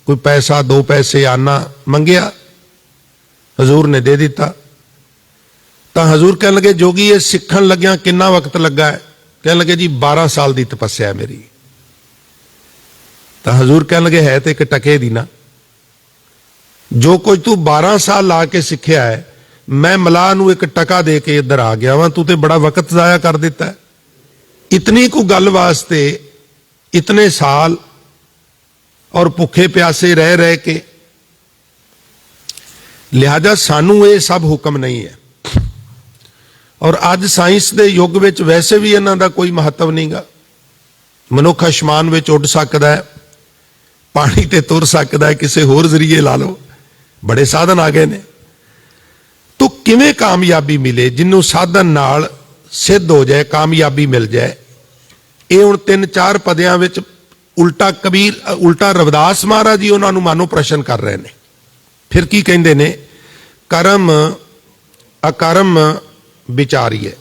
कोई पैसा, 2 पैसे आना मंगया, हजूर ने दे दिता। तो हजूर कहन लगे, जोगी ये सीखण लग्या किन्ना वक्त लगा है? कहन लगे, जी 12 साल की तपस्या है मेरी। तो हजूर कहन लगे, है तो एक टके दी ना, जो कुछ तू 12 साल ला के सीखिया है, मैं मलाह नूं एक टका दे के इधर आ गया वां, तू तो बड़ा वक्त जाया कर दिता है। इतनी को गल वास्ते इतने साल और भुखे प्यासे रह रह के, लिहाजा सानू ये सब हुक्म नहीं है। और अज साइंस के युग में वैसे भी इन्हां दा कोई महत्व नहीं गा। मनुख आसमान में उड़ सकता है, पानी ते तुर सकता है, किसी होर जरिए ला लो, बड़े साधन आ गए ने। तो किवें कामयाबी मिले? जिन्हों साधन नाल सिद्ध हो जाए, कामयाबी मिल जाए। ये हुण 3-4 पदियां विच उल्टा कबीर उल्टा रविदास महाराज जी उन्होंने मानो प्रश्न कर रहे हैं। फिर की कहते ने, कर्म अकर्म विचारीए।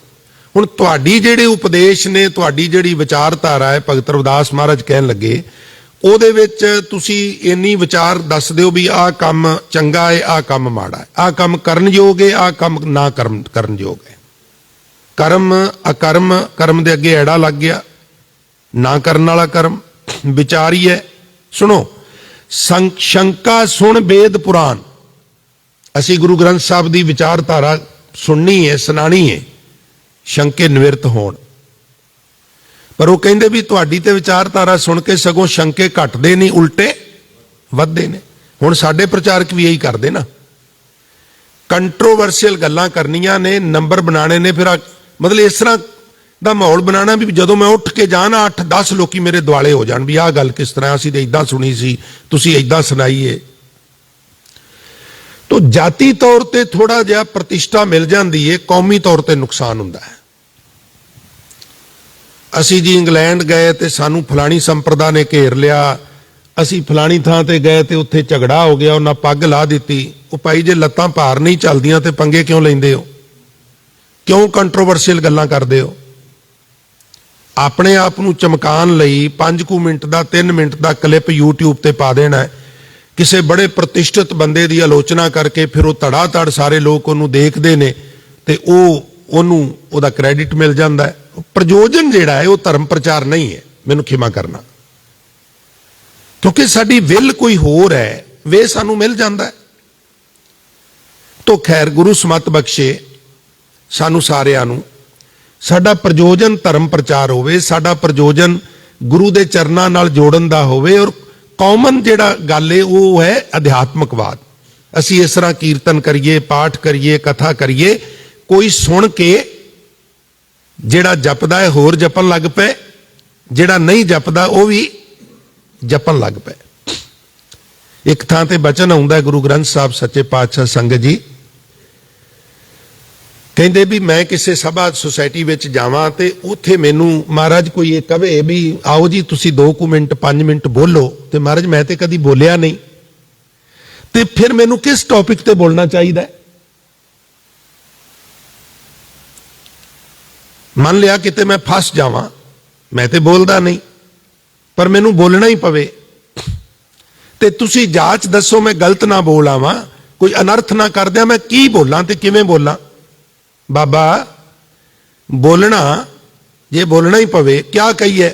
हुण तुहाडी जिहड़े उपदेश ने, तुहाडी जिहड़ी विचारधारा है, भगत रविदास महाराज कहन लगे ਉਹਦੇ ਵਿੱਚ ਤੁਸੀਂ ਇੰਨੀ ਵਿਚਾਰ ਦੱਸ ਦਿਓ ਵੀ ਆਹ ਕੰਮ ਚੰਗਾ ਹੈ, ਆਹ ਕੰਮ ਮਾੜਾ ਹੈ, ਆਹ ਕੰਮ ਕਰਨਯੋਗ ਹੈ, ਆਹ ਕੰਮ ਨਾ ਕਰਨਯੋਗ ਹੈ। ਕਰਮ ਅਕਰਮ, ਕਰਮ ਦੇ ਅੱਗੇ ਐੜਾ ਲੱਗ ਗਿਆ, ਨਾ ਕਰਨ ਵਾਲਾ ਕਰਮ। ਵਿਚਾਰੀ ਹੈ, ਸੁਣੋ ਸ਼ੰਕਾ ਸੁਣ ਵੇਦ ਪੁਰਾਣ। ਅਸੀਂ ਗੁਰੂ ਗ੍ਰੰਥ ਸਾਹਿਬ ਦੀ ਵਿਚਾਰਧਾਰਾ ਸੁਣਨੀ ਹੈ, ਸੁਣਾਣੀ ਹੈ, ਸ਼ੰਕੇ ਨਿਵਰਤ ਹੋਣ। पर वो कहते भी तुहाडी ते विचारधारा सुन के सगों शंके घटते नहीं, उल्टे वधदे ने। हुण साडे प्रचारक भी यही करते ना, कंट्रोवर्शियल गल्लां करनियां ने, नंबर बनाने ने, फिर मतलब इस तरह का माहौल बनाना भी जदों मैं उठ के जाना 8-10 लोग मेरे दुआले हो जान भी आह गल किस तरह, असीं ते इदां सुनी सी, तुसीं इदां सुनाईए। तो जाति तौर पर थोड़ा जिहा प्रतिष्ठा मिल जाती है, कौमी तौर पर नुकसान हुंदा है। असी जी इंग्लैंड गए तो सानू फलानी संप्रदा ने घेर लिया, असी फलानी थां ते गए तो उत्थे झगड़ा हो गया, उन्हें पग ला दी। वो भाई जे लत्तां भार नहीं चलदियां तो पंगे क्यों लैंदे हो, क्यों कंट्रोवर्शियल गल्लां करदे हो? अपने आप नूं चमकान लई 5 मिनट का 3 मिनट का क्लिप यूट्यूब ते पा देना है, किसी बड़े प्रतिष्ठित बंदे की आलोचना करके फिर वो धड़ाधड़ सारे लोग उन्होंने देखते हैं तो उहदा क्रैडिट मिल जाता है। प्रयोजन जिहड़ा है वो धर्म प्रचार नहीं है, मैनूं खिमा करना, क्योंकि साडी विल कोई होर है, वे सानू मिल जाता है। तो खैर गुरु समत बख्शे सानू सारिआं नूं, साडा प्रयोजन धर्म प्रचार होवे, साडा प्रयोजन गुरु दे चरनां नाल जोड़न दा होवे, और कॉमन जिहड़ा गल है वो है अध्यात्मकवाद। असीं इस तरह कीर्तन करिए, पाठ करिए, कथा करिए, कोई सुन के जिहड़ा जपदा है होर जपन लग पे, जिहड़ा नहीं जपदा वो भी जपन लग पे। एक थां ते बचन आउंदा है गुरु ग्रंथ साहब सच्चे पातशाह संगत जी कहंदे भी मैं किसी सभा सोसाइटी विच जावां ते उत्थे मैनू महाराज कोई ये कहे भी आओ जी तुसी 2 मिनट 5 मिनट बोलो, ते महाराज मैं ते कदी बोलिया नहीं, ते फिर मैनू किस टॉपिक ते बोलना चाहिए? मान लिया किते मैं फस जावां, मैं ते बोलदा नहीं, पर मैनू बोलना ही पवे, ते तुसी जांच दसो मैं गलत ना बोल आवां, कोई अनर्थ ना कर दिया, मैं की बोलां ते किवें बोलां? बाबा बोलना जे बोलना ही पवे, क्या कहिए?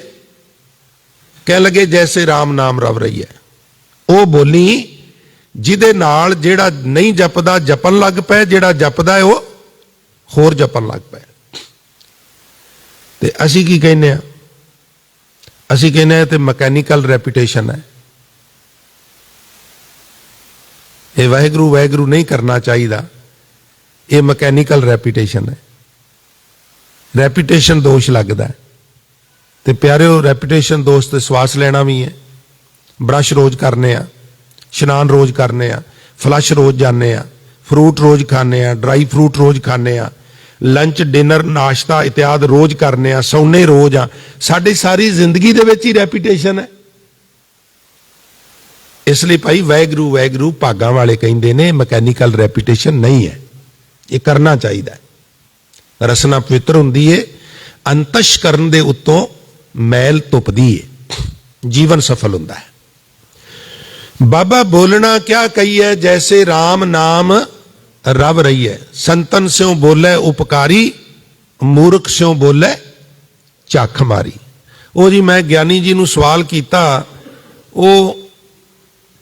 कह लगे जैसे राम नाम रव रही है, वो बोली जिहदे नाल जिहड़ा नहीं जपदा जपन लग पै, जिहड़ा जपदा है वो होर जपन लग पै। ते असी की कहने, असी कहने ते मैकेनिकल रेपुटेशन है, ये वाहिगुरू वाहिगुरू नहीं करना चाहिए, ये मैकेनिकल रेपुटेशन है, रेपुटेशन दोष लगता है। तो प्यारिओ रेपुटेशन दोष ते श्वास लेना भी है, ब्रश रोज करने, स्नान रोज करने, फ्लश रोज जाने, फ्रूट रोज खाने, ड्राई फ्रूट रोज खाने, लंच डिनर नाश्ता इत्यादि रोज करने, सौने रोज आ, साडी सारी जिंदगी दे विच ही रेपुटेशन है। इसलिए भाई वाहिगुरू वाहिगुरू भागां वाले कहिंदे ने, मैकेनिकल रेपुटेशन नहीं है, ये करना चाहिए। रसना पवित्र हुंदी है, अंतशकरण दे उत्तों मैल धुपदी है, जीवन सफल हुंदा है। बाबा बोलना क्या कही है, जैसे राम नाम रव रही है, संतन स्यों बोले उपकारी, मूर्ख स्यों बोले झख मारी। वो जी मैं ज्ञानी जी नूं सवाल किया, वो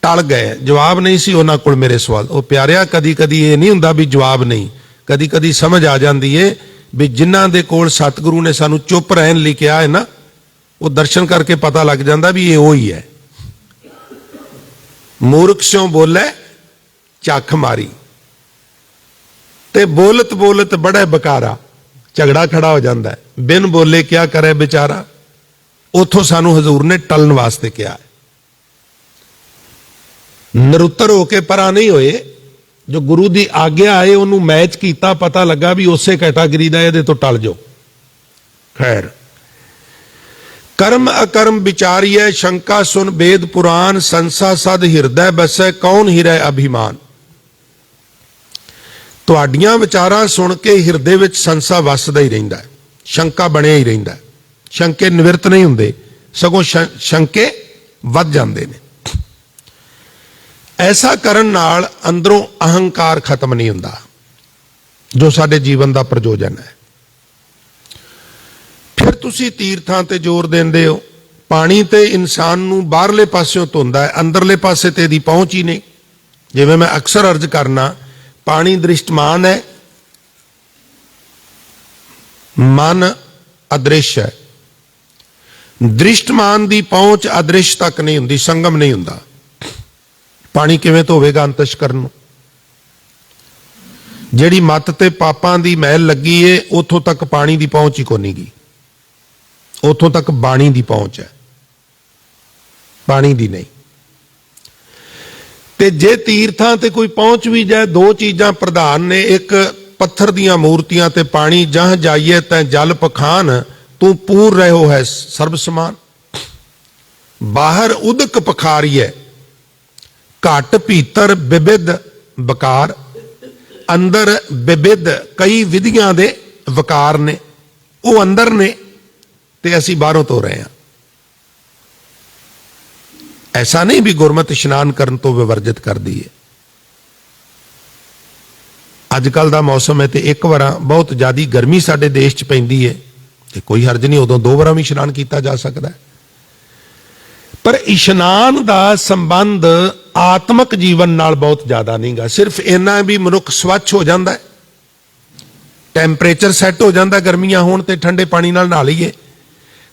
टल गए, जवाब नहीं सी उन्हां कोल मेरे सवाल। वो प्यारिया कदी कदी ये नहीं हुंदा भी जवाब नहीं, कदी कदी समझ आ जाती है भी जिन्हां दे कोल सतगुरु ने सानू चुप रहन लई कहा है ना, वो दर्शन करके पता लग जाता भी ये वो ही है। मूर्ख स्यों बोले झख मारी, ते बोलत बोलत बड़े बकारा, झगड़ा खड़ा हो जाता है, बिन बोले क्या करे बेचारा। उथों सानू हजूर ने टलन वास्ते कहा है, निरुत्तर होके परा नहीं होए, जो गुरु की आग्ञा आए उन्होंने मैच किया, पता लगा भी उस कैटागरी का ये तो टल जाओ, खैर, कर्म अकर्म विचारिय शंका सुन वेद पुराण, संसा सद हिरदय बसै कौन हिरै अभिमान। ਤੁਹਾਡੀਆਂ ਵਿਚਾਰਾਂ ਸੁਣ ਕੇ ਹਿਰਦੇ ਵਿੱਚ ਸੰਸਾ ਵੱਸਦਾ ਹੀ ਰਹਿੰਦਾ, ਸ਼ੰਕਾ ਬਣਿਆ ਹੀ ਰਹਿੰਦਾ। ਸ਼ੰਕੇ ਨਿਵਰਤ ਨਹੀਂ ਹੁੰਦੇ, ਸਗੋਂ ਸ਼ੰਕੇ ਵੱਧ ਜਾਂਦੇ ਨੇ। ਐਸਾ ਕਰਨ ਨਾਲ ਅੰਦਰੋਂ ਅਹੰਕਾਰ ਖਤਮ ਨਹੀਂ ਹੁੰਦਾ, ਜੋ ਸਾਡੇ ਜੀਵਨ ਦਾ ਪ੍ਰਯੋਜਨ ਹੈ। ਫਿਰ ਤੁਸੀਂ ਤੀਰਥਾਂ ਤੇ ਜ਼ੋਰ ਦਿੰਦੇ ਹੋ। ਪਾਣੀ ਤੇ ਇਨਸਾਨ ਨੂੰ ਬਾਹਰਲੇ ਪਾਸਿਓਂ ਧੁੰਦਾ ਹੈ, ਅੰਦਰਲੇ ਪਾਸੇ ਤੇ ਇਹਦੀ ਪਹੁੰਚ ਹੀ ਨਹੀਂ। ਜਿਵੇਂ ਮੈਂ ਅਕਸਰ ਅਰਜ਼ ਕਰਨਾ, पानी दृष्टमान है, मन अदृश्य है। दृष्टमान की पहुंच अदृश्य तक नहीं हुंदी, संगम नहीं हुंदा। पानी किवें धोवेगा अंतशकरण नूं? जिहड़ी मत ते पापां दी मैल लगी है, उथों तक पानी की पहुंच ही कोनी गी। उथों तक बाणी की पहुंच है, पानी की नहीं। ਤੇ ਜੇ ਤੀਰਥਾਂ ਤੇ ਕੋਈ ਪਹੁੰਚ ਵੀ ਜਾਏ, ਦੋ ਚੀਜ਼ਾਂ ਪ੍ਰਧਾਨ ਨੇ, ਇੱਕ ਪੱਥਰ ਦੀਆਂ ਮੂਰਤੀਆਂ ਤੇ ਪਾਣੀ। ਜਹਾਂ ਜਾਈਏ ਤੈਂ ਜਲ ਪਖਾਨ, ਤੂੰ ਪੂਰ ਰਹਿਓ ਹੈ ਸਰਬ ਸਮਾਨ। ਬਾਹਰ ਉਦਕ ਪਖਾਰੀਐ, ਘਟ ਭੀਤਰ ਵਿਵਿਧ ਵਕਾਰ। ਅੰਦਰ ਵਿਵਿਧ ਕਈ ਵਿਧੀਆਂ ਦੇ ਵਕਾਰ ਨੇ, ਉਹ ਅੰਦਰ ਨੇ ਤੇ ਅਸੀਂ ਬਾਹਰੋਂ ਧੋ ਰਹੇ ਹਾਂ। ऐसा नहीं भी गुरमत इशनान करन तो विवर्जित कर दी है। अजकल का मौसम है तो एक बार बहुत ज़्यादा गर्मी साडे देश च पैंदी है तो कोई हर्ज नहीं, उदों दो बार भी इशनान किया जा सकता है। पर इशनान का संबंध आत्मक जीवन नाल बहुत ज़्यादा नहीं गा। सिर्फ इन्ना भी मनुख स्वच्छ हो जाता है, टैंपरेचर सैट हो जाता, गर्मियां होण ते ठंडे पानी नाल नहा लईए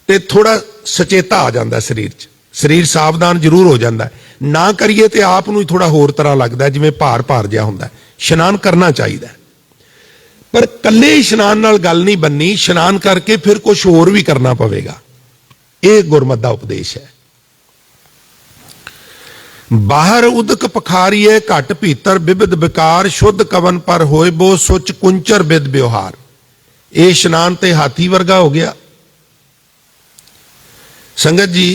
ते थोड़ा सचेता आ जाता शरीर च, शरीर सावधान जरूर हो जाता है। ना करिए तो आप नूं थोड़ा होर तरह लगता है, जिवें भार भार जिहा हुंदा है। इशनान करना चाहिए, पर कल्ले इशनान नाल गल नहीं बननी, इशनान करके फिर कुछ होर भी करना पवेगा। यह गुरमत दा उपदेश है। बाहर उदक पखारीए घट भीतर विविध विकार, शुद्ध कवन पर होए बो सुच कुंचर बिद व्यवहार। ये इशनान ते हाथी वर्गा हो गया। संगत जी,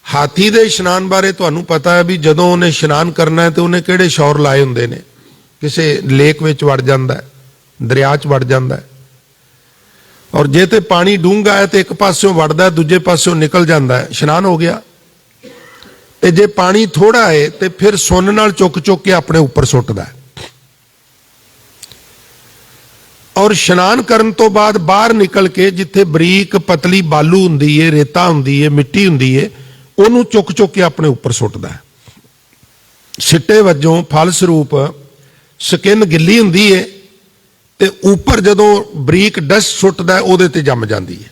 हाथी दे इशनान बारे तुहानू पता है भी जदों उन्हें इशनान करना है तो उन्हें किहड़े शौर लाए हुंदे ने। किसी लेक विच वड़ जांदा है, दरिया च वड़ जांदा है, और जे ते पानी डूंगा है तो एक पासों वड़दा है, दूजे पासों निकल जाता है, इशनान हो गया। ते जे पानी थोड़ा है तो फिर सुन नाल चुक चुक के अपने ऊपर सुटदा है। और इशनान करन तो बाद बाहर निकल के जिथे बरीक पतली बालू हुंदी है, रेता हुंदी है, मिट्टी हुंदी है, ਉਹਨੂੰ ਚੁੱਕ ਚੁੱਕ ਕੇ ਆਪਣੇ ਉੱਪਰ ਸੁੱਟਦਾ ਹੈ। ਸਿੱਟੇ ਵਜੋਂ ਫਲ ਸਰੂਪ ਸਕਿਨ ਗਿੱਲੀ ਹੁੰਦੀ ਹੈ ਤੇ ਉੱਪਰ ਜਦੋਂ ਬਰੀਕ ਡਸਟ ਸੁੱਟਦਾ ਉਹਦੇ ਤੇ ਜੰਮ ਜਾਂਦੀ ਹੈ।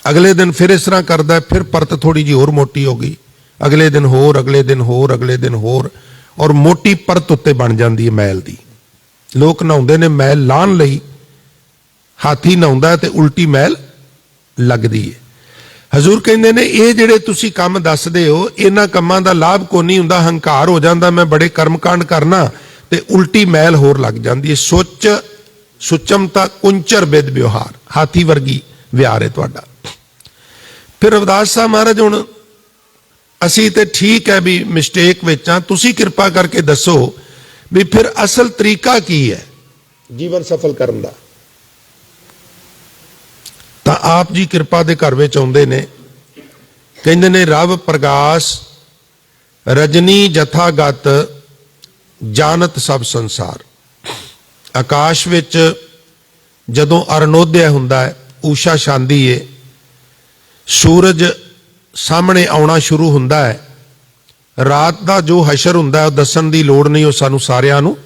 ਅਗਲੇ ਦਿਨ ਫਿਰ ਇਸ ਤਰ੍ਹਾਂ ਕਰਦਾ, ਫਿਰ ਪਰਤ ਥੋੜੀ ਜਿਹੀ ਹੋਰ ਮੋਟੀ ਹੋ ਗਈ, ਅਗਲੇ ਦਿਨ ਹੋਰ, ਅਗਲੇ ਦਿਨ ਹੋਰ, ਅਗਲੇ ਦਿਨ ਹੋਰ, ਔਰ ਮੋਟੀ ਪਰਤ ਉੱਤੇ ਬਣ ਜਾਂਦੀ ਹੈ ਮੈਲ ਦੀ। ਲੋਕ ਨਹਾਉਂਦੇ ਨੇ ਮੈਲ ਲਾਹਣ ਲਈ, ਹਾਥੀ ਨਹਾਉਂਦਾ ਤੇ ਉਲਟੀ ਮੈਲ ਲੱਗਦੀ ਹੈ। हजूर कहते ने ये जिहड़े तुसी काम दसदे हो, इन्हां कामां दा लाभ कोई नहीं हुंदा। हंकार हो जाता, मैं बड़े कर्मकांड करना ते उल्टी मैल होर लग जाती है। सुच सुचमता कुंचर बिद व्यवहार, हाथी वर्गी व्यवहार है तुहाडा। फिर रविदास साहब महाराज, हुण असी ते ठीक है भी मिसटेक विच हां, तुसी कृपा करके दसो भी फिर असल तरीका की है जीवन सफल करन दा। ਤਾਂ ਆਪ ਜੀ ਕਿਰਪਾ ਦੇ ਘਰ ਵਿੱਚ ਆਉਂਦੇ ਨੇ, ਕਹਿੰਦੇ ਨੇ ਰਵ ਪ੍ਰਗਾਸ ਰਜਨੀ ਜਥਾਗਤ ਜਾਣਤ ਸਭ ਸੰਸਾਰ। ਆਕਾਸ਼ ਵਿੱਚ ਜਦੋਂ ਅਰਨੋਦਿਆ ਹੁੰਦਾ ਹੈ, ਊਸ਼ਾ ਛਾਂਦੀ ਏ, ਸੂਰਜ ਸਾਹਮਣੇ ਆਉਣਾ ਸ਼ੁਰੂ ਹੁੰਦਾ ਹੈ, ਰਾਤ ਦਾ ਜੋ ਹਸ਼ਰ ਹੁੰਦਾ ਉਹ ਦੱਸਣ ਦੀ ਲੋੜ ਨਹੀਂ, ਉਹ ਸਾਨੂੰ ਸਾਰਿਆਂ ਨੂੰ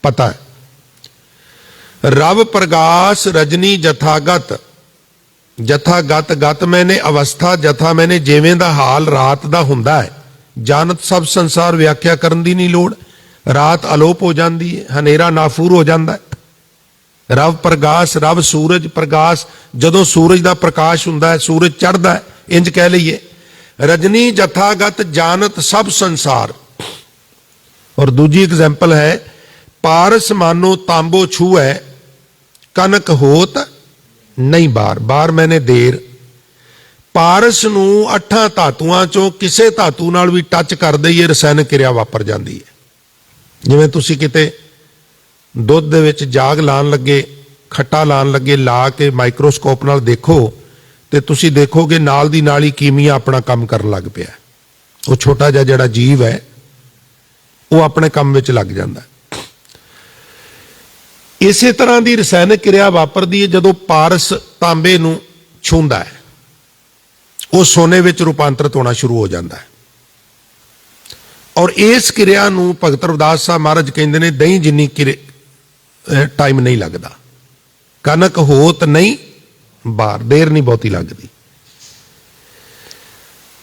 ਪਤਾ ਹੈ। ਰਵ ਪ੍ਰਗਾਸ ਰਜਨੀ ਜਥਾਗਤ, ਜਥਾਗਤ ਗਤ ਮੈਨੇ ਅਵਸਥਾ, ਜਥਾ ਮੈਨੇ ਜਿਵੇਂ ਦਾ ਹਾਲ ਰਾਤ ਦਾ ਹੁੰਦਾ ਹੈ। ਜਾਨਤ ਸਭ ਸੰਸਾਰ, ਵਿਆਖਿਆ ਕਰਨ ਦੀ ਨਹੀਂ ਲੋੜ। ਰਾਤ ਅਲੋਪ ਹੋ ਜਾਂਦੀ ਹੈ, ਹਨੇਰਾ ਨਾਫੂਰ ਹੋ ਜਾਂਦਾ ਹੈ। ਰਵ ਪ੍ਰਗਾਸ, ਰਵ ਸੂਰਜ ਪ੍ਰਗਾਸ, ਜਦੋਂ ਸੂਰਜ ਦਾ ਪ੍ਰਕਾਸ਼ ਹੁੰਦਾ ਹੈ, ਸੂਰਜ ਚੜ੍ਹਦਾ ਹੈ, ਇੰਜ ਕਹਿ ਲਈਏ। ਰਜਨੀ ਜਥਾਗਤ ਜਾਨਤ ਸਭ ਸੰਸਾਰ। ਔਰ ਦੂਜੀ ਐਗਜ਼ਾਮਪਲ ਹੈ, ਪਾਰਸ ਮਾਨੋ ਤਾਂਬੋ ਛੂਐ ਕਨਕ ਹੋਤ नहीं बार। बार मैंने देर। पारस ਨੂੰ 8 ਧਾਤੂਆਂ ਚੋਂ ਕਿਸੇ ਧਾਤੂ ਨਾਲ ਵੀ ਟੱਚ ਕਰਦੇ ਹੀ ਰਸਾਇਣਕ ਕਿਰਿਆ ਵਾਪਰ ਜਾਂਦੀ ਹੈ। ਜਿਵੇਂ ਤੁਸੀਂ ਕਿਤੇ ਦੁੱਧ ਦੇ ਵਿੱਚ ਜਾਗ ਲਾਣ ਲੱਗੇ, ਖੱਟਾ ਲਾਣ ਲੱਗੇ, ਲਾ ਕੇ ਮਾਈਕਰੋਸਕੋਪ ਨਾਲ ਦੇਖੋ ਤੇ ਤੁਸੀਂ ਦੇਖੋਗੇ ਨਾਲ ਦੀ ਨਾਲ ਹੀ ਕੀਮੀਆ ਆਪਣਾ ਕੰਮ ਕਰਨ ਲੱਗ ਪਿਆ। ਉਹ ਛੋਟਾ ਜਿਹਾ ਜਿਹੜਾ ਜੀਵ ਹੈ ਉਹ ਆਪਣੇ ਕੰਮ ਵਿੱਚ ਲੱਗ ਜਾਂਦਾ। ਇਸੇ ਤਰ੍ਹਾਂ ਦੀ ਰਸਾਇਣਕ ਕਿਰਿਆ ਵਾਪਰਦੀ ਹੈ ਜਦੋਂ ਪਾਰਸ ਤਾਂਬੇ ਨੂੰ ਛੂੰਹਦਾ ਹੈ, ਉਹ ਸੋਨੇ ਵਿੱਚ ਰੂਪਾਂਤਰਿਤ ਹੋਣਾ ਸ਼ੁਰੂ ਹੋ ਜਾਂਦਾ ਹੈ। ਔਰ ਇਸ ਕਿਰਿਆ ਨੂੰ ਭਗਤ ਰਵਿਦਾਸ ਸਾਹਿਬ ਮਹਾਰਾਜ ਕਹਿੰਦੇ ਨੇ ਦਹੀਂ ਜਿੰਨੀ ਟਾਈਮ ਨਹੀਂ ਲੱਗਦਾ, ਕਨਕ ਹੋਤ ਨਹੀਂ ਬਾਰ, ਦੇਰ ਨਹੀਂ ਬਹੁਤੀ ਲੱਗਦੀ।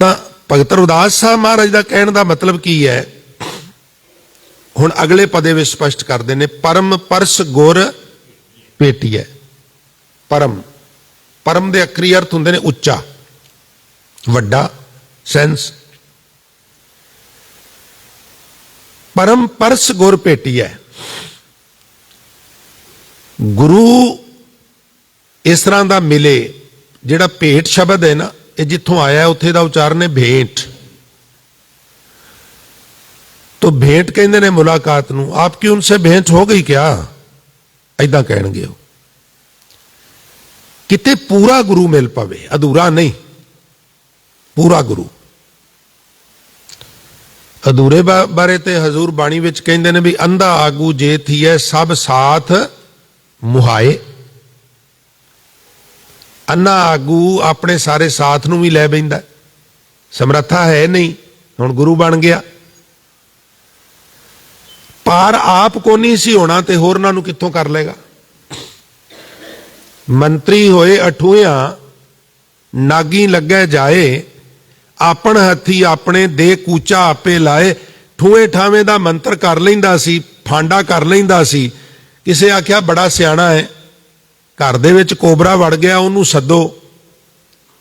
ਤਾਂ ਭਗਤ ਰਵਿਦਾਸ ਸਾਹਿਬ ਮਹਾਰਾਜ ਦਾ ਕਹਿਣ ਦਾ ਮਤਲਬ ਕੀ ਹੈ, ਹੁਣ ਅਗਲੇ ਪਦੇ ਵਿੱਚ ਸਪਸ਼ਟ ਕਰਦੇ ਨੇ, ਪਰਮ ਪਰਸ ਗੁਰ ਭੇਟੀਐ। ਪਰਮ, ਪਰਮ ਦੇ ਅਖਰੀ ਅਰਥ ਹੁੰਦੇ ਨੇ ਉੱਚਾ, ਵੱਡਾ, ਸੈਂਸ। ਪਰਮ ਪਰਸ ਗੁਰ ਭੇਟੀਐ। ਗੁਰੂ ਇਸ ਤਰ੍ਹਾਂ ਦਾ ਮਿਲੇ, ਜਿਹੜਾ ਭੇਟ ਸ਼ਬਦ ਹੈ ਨਾ, ਇਹ ਜਿੱਥੋਂ ਆਇਆ ਉੱਥੇ ਦਾ ਉਚਾਰਨ ਹੈ ਭੇਂਟ। तो भेंट कहते ने मुलाकात नूं, आपकी उनसे भेंट हो गई क्या, ऐदा कहणगे हो। किते पूरा गुरु मिल पवे, अधूरा नहीं, पूरा गुरु। अधूरे बारे ते हजूर बाणी विच कहंदे ने भी अंधा आगू जे थी है सब साथ मुहाए। अन्ना आगू अपने सारे साथ नूं भी लै बैंदा, समर्था है नहीं, हुण गुरु बन गया। पर आप को नहीं सी होना ते होरना नूं कित्थों कर लेगा। मंत्री होए अठूया नागी लगे जाए, आपन हथी अपने दे कूचा आपे लाए। ठूए ठावे दा मंत्र कर लैंदा सी, फांडा कर लैंदा सी। किसे आख्या बड़ा सियाणा है, घर दे विच कोबरा वड़ गया, उन्होंने सदो,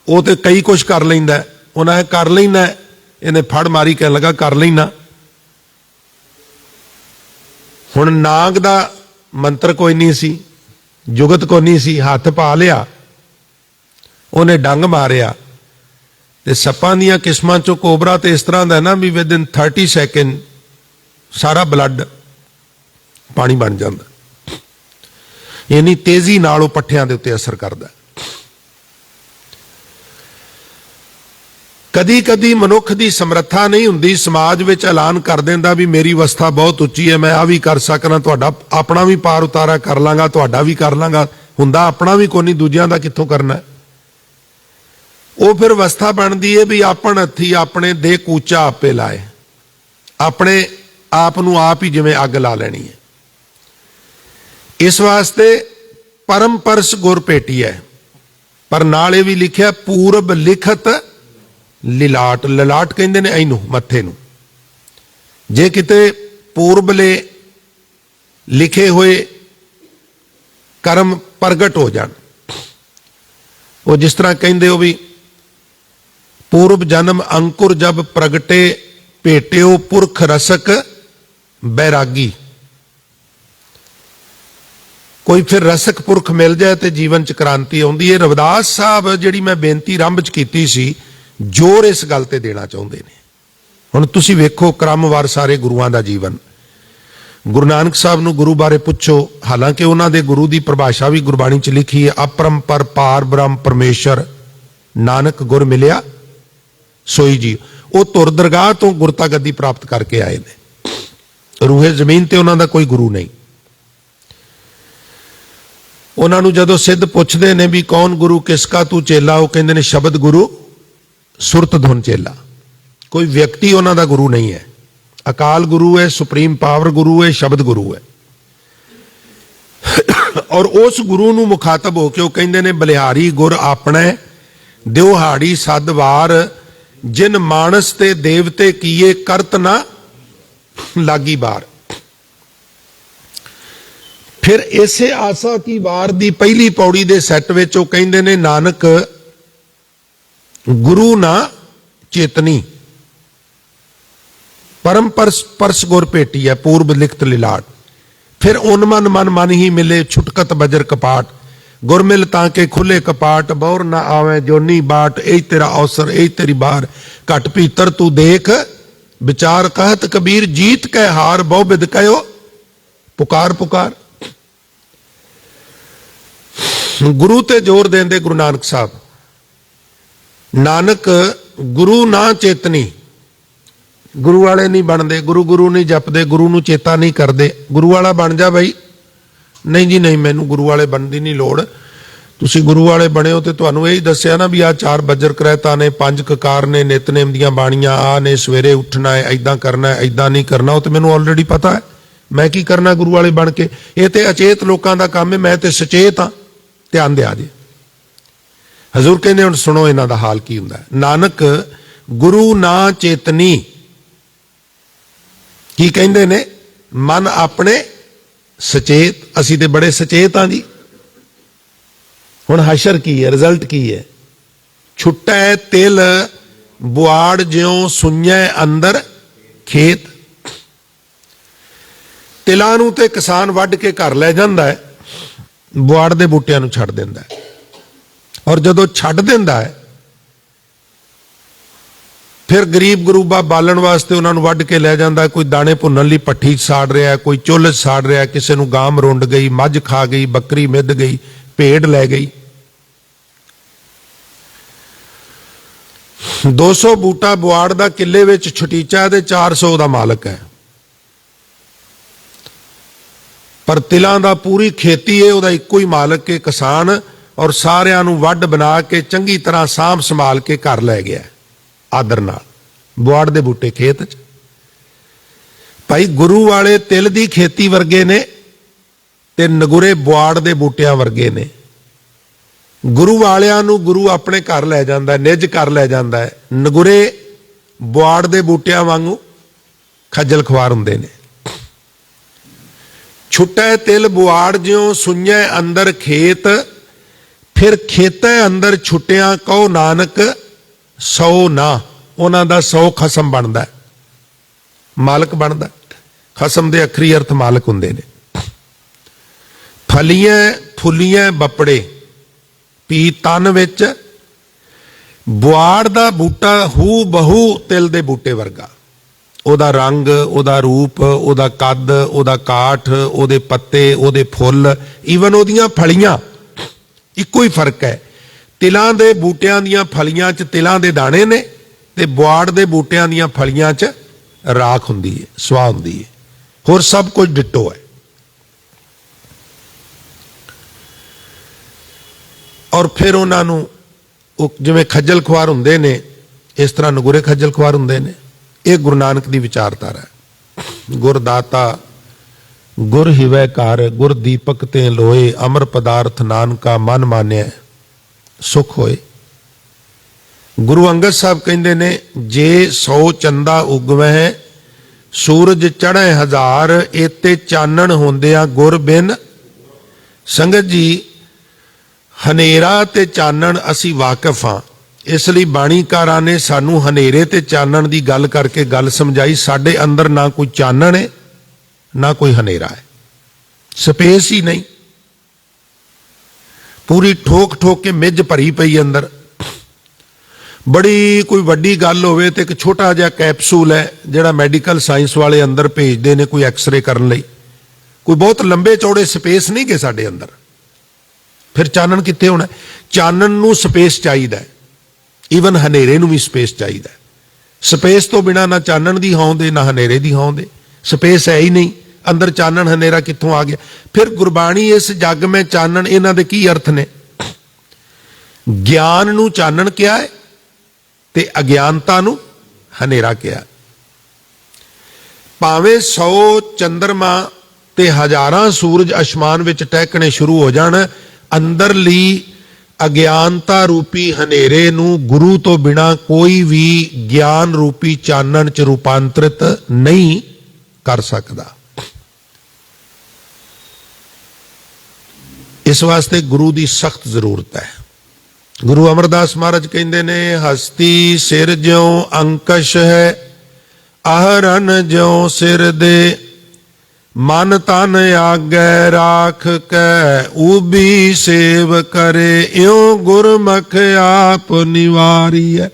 वो तो कई कुछ कर लैंदा। उन्हें कर लैना, इन्हें फड़ मारी कह लगा कर लैना। हुण नाग दा मंत्र कोई नहीं सी, जुगत कोई नहीं सी, हाथ पा लिया, उन्हें डंग मारिया ते सप्पां दीयां किस्मां चों कोबरा तो इस तरह का ना भी विद इन 30 सैकेंड सारा ब्लड पानी बन जाता, इन्नी तेजी नाल वो पट्ठियां दे उत्ते असर करदा। कदी कदी मनुख की समर्था नहीं हुंदी समाज विच ऐलान कर देंदा भी मेरी अवस्था बहुत उच्ची है, मैं आ भी कर सकना, तुहाडा अपना भी पार उतारा कर लांगा, तुहाडा भी कर लांगा। हुंदा अपना भी कोई नहीं, दूजियां दा कित्थों करना है। वो फिर अवस्था बनती है भी अपन हथी अपने दे कूचा आपे लाए, अपने आप नूं आप ही जिवें अग ला लैनी है। इस वास्ते परम परस गुर भेटी है, पर नाल इह भी लिखिया पूरब लिखत लिलाट। लिलाट कहंदे ने इनू मत्थे नूं, जे किते पूरबले लिखे हुए कर्म प्रगट हो जान, वो जिस तरह कहंदे हो भी पूर्व जन्म अंकुर जब प्रगटे भेटियो पुरख रसक बैरागी। कोई फिर रसक पुरख मिल जाए तो जीवन च क्रांति आउंदी है। रविदास साहब जिहड़ी मैं बेनती आरंभ च कीती सी, जोर इस गल ते देना चाहुंदे ने। हुण तुसीं वेखो क्रमवार सारे गुरुआं दा जीवन। गुरु नानक साहब नूं गुरु बारे पुछो, हालांकि उन्हां दे गुरु दी परिभाषा भी गुरबाणी च लिखी है, अपरंपर पार ब्रह्म परमेश्वर नानक गुर मिलिया सोई जी। वो तुर दरगाह तो गुरता गद्दी प्राप्त करके आए ने, रूहे जमीन ते उन्हां दा कोई गुरु नहीं। उन्हां नूं जदों सिद्ध पुछदे ने भी कौन गुरु किसका तू चेला, वो कहंदे ने शब्द गुरु सुरत धुन चेला। कोई व्यक्ति उन्हां दा गुरु नहीं है। अकाल गुरु है, सुप्रीम पावर गुरु है, शब्द गुरु है। और उस गुरु नूं मुखातब होके वो कहंदे ने बलिहारी गुर आपणे दिवहाड़ी सदवार जिन मानस ते देवते कीए करत ना लागी बार। फिर इसे आसा की वार दी पहली पौड़ी दे सैट विच वो कहंदे ने नानक गुरु ना चेतनी परम परस गुर भेटी है पूर्व लिखत लिलाट। फिर उन मन मन मन ही मिले छुटकत बजर कपाट। गुर मिल ताके खुले कपाट, बौर ना आवे जोनी बाट, यही तेरा अवसर यही तेरी बार, घट भीतर तू देख विचार, कहत कबीर जीत कै हार, बहु बिद कहो पुकार पुकार। गुरु ते जोर देंदे गुरु नानक साहब, नानक गुरु ना चेतनी, गुरु वाले नहीं बनते, गुरु गुरु नहीं जपते, गुरु नूं चेता नहीं करते। गुरु वाला बन जा बई, नहीं जी नहीं, मैनू गुरु वाले बनने की नहीं लोड़, तुसीं गुरु वाले बने हो तो तुहानूं यही दस्सिया ना भी आ 4 बजर करैता ने, 5 ककार ने, नितनेम दीआं बाणियां आ ने, सवेरे उठना है इदां करना है इदां नहीं करना, वो तो मैनूं ऑलरेडी पता है, मैं की करना गुरु वाले बन के। ये तो अचेत लोगों का काम है, मैं तो सचेत हाँ, ध्यान दिया जी। हजूर कहते हुण सुनो इन्हां दा हाल की हुंदा है। नानक गुरु ना चेतनी, की कहंदे ने, मन अपने सचेत, असी तो बड़े सचेत हाँ जी। हुण हशर की है, रिजल्ट की है, छुट्टै तिल बुआड़ ज्यों सुइयै अंदर खेत। तिलां नूं ते किसान वढ के घर लै जांदा है, बुआड़ दे बूटियां नूं छड्ड दिंदा है, और जदों छड्ड दिंदा है फिर गरीब गरूबा बालन वास्ते उन्होंने वढ के लै जांदा है। कोई दाने भुन्नण लई भट्ठी साड़ रहा है, कोई चुल्ह साड़ रहा है, किसी नूं गां मरुंड गई, मझ खा गई, बकरी मिध गई, भेड़ लै गई। 200 बूटा बुआड़ दा किले विच छटीचा है, 400 दा मालक है, पर तिलां दा पूरी खेती है उहदा इक्को ही मालक है, किसान, और सारियां नूं वढ बना के चंगी तरह सांभ संभाल के घर लै गया आदर नाल, बुआड़ दे बूटे खेत च। भाई गुरु वाले तिल दी खेती वर्गे ने ते नगुरे बुआड़ दे बूटियां वर्गे ने। गुरु वालियां नूं गुरु अपने घर लै जांदा है, निज घर लै जांदा है, नगुरे बुआड़ दे बूटियां वांगू खज्जल खुआर हुंदे ने। छुट्टै तिल बुआड़ ज्यों सुइयै अंदर खेत, फिर खेतै अंदर छुट्टियां कहो नानक 100 ना, उन्हां दा 100 खसम बनदा है, मालक बनदा। खसम दे अखरी अर्थ मालक हुंदे ने। फलियां फुलियां बपड़े पी तन विच, बुआड़ दा बूटा हू बहु तिल दे बूटे वर्गा, ਉਹਦਾ रंग, ਉਹਦਾ रूप, ਉਹਦਾ कद, ਉਹਦਾ काठ, ਉਹਦੇ पत्ते, ਉਹਦੇ फुੱल, ईवन ਉਹਦੀਆਂ फलियां ਇੱਕੋ ही फर्क है। तिलां दे बूटियां दीयां फलियां च तिलां दे दाने ने, ते बुआड़ दे बूटियां दीयां फलियां च राख हुंदी है, सुआह हुंदी है, होर सब कुछ डिट्टो है। और फिर उन्हां नूं जिवें खज्जल खुआर हुंदे ने, इस तरह नगुरे खज्जल खुआर हुंदे ने। यह गुरु नानक की विचारधारा है। गुरदाता गुर हिवै कार, गुर दीपक ते लोए, अमर पदार्थ नानका मन मान्या सुख होए। गुरु अंगद साहब कहते ने, जे 100 चंदा उगवै सूरज चढ़े 1000, एते चानण होंदिया गुर बिन। संगत जी, हनेरा ते चानण असी वाकिफ हाँ, इसलिए बाणीकारां ने सानू हनेरे ते चानण की गल करके गल समझाई। साडे अंदर ना कोई चानण है ना कोई हनेरा है, स्पेस ही नहीं, पूरी ठोक ठोक के मिज भरी पई अंदर। बड़ी कोई वड्डी गल होवे ते एक छोटा जिहा कैप्सूल है जिहड़ा मैडिकल साइंस वाले अंदर भेजदे ने कोई एक्सरे करन लई, कोई बहुत लंबे चौड़े स्पेस नहीं गए साडे अंदर। फिर चानण कित्थे होना? चानण नूं स्पेस चाहीदा है, ईवन हनेरे नूं भी स्पेस चाहिए। स्पेस तो बिना ना चानण की होंद ना हनेरे की होंद, स्पेस है ही नहीं, अंदर चानण हनेरा कित्थों आ गया? फिर गुरबाणी इस जग में चानण, इन्हां दे की अर्थ ने? ज्ञान नूं चानण किया है ते अज्ञानता नूं हनेरा किया। भावें 100 चंद्रमा ते 1000 सूरज आसमान विच टहकणे शुरू हो जाण, अंदरली अज्ञानता रूपी हनेरे नूं गुरु तो बिना कोई भी ज्ञान रूपी चानण च रूपांतरित नहीं कर सकता। इस वास्ते गुरु की सख्त जरूरत है। गुरु अमरदास महाराज कहते ने, हस्ती सिर ज्यों अंकश है, आहरन ज्यों सिर दे, मन तन आगे राख कै ऊबी सेव करे, इਉਂ गुरमुख आप निवारी है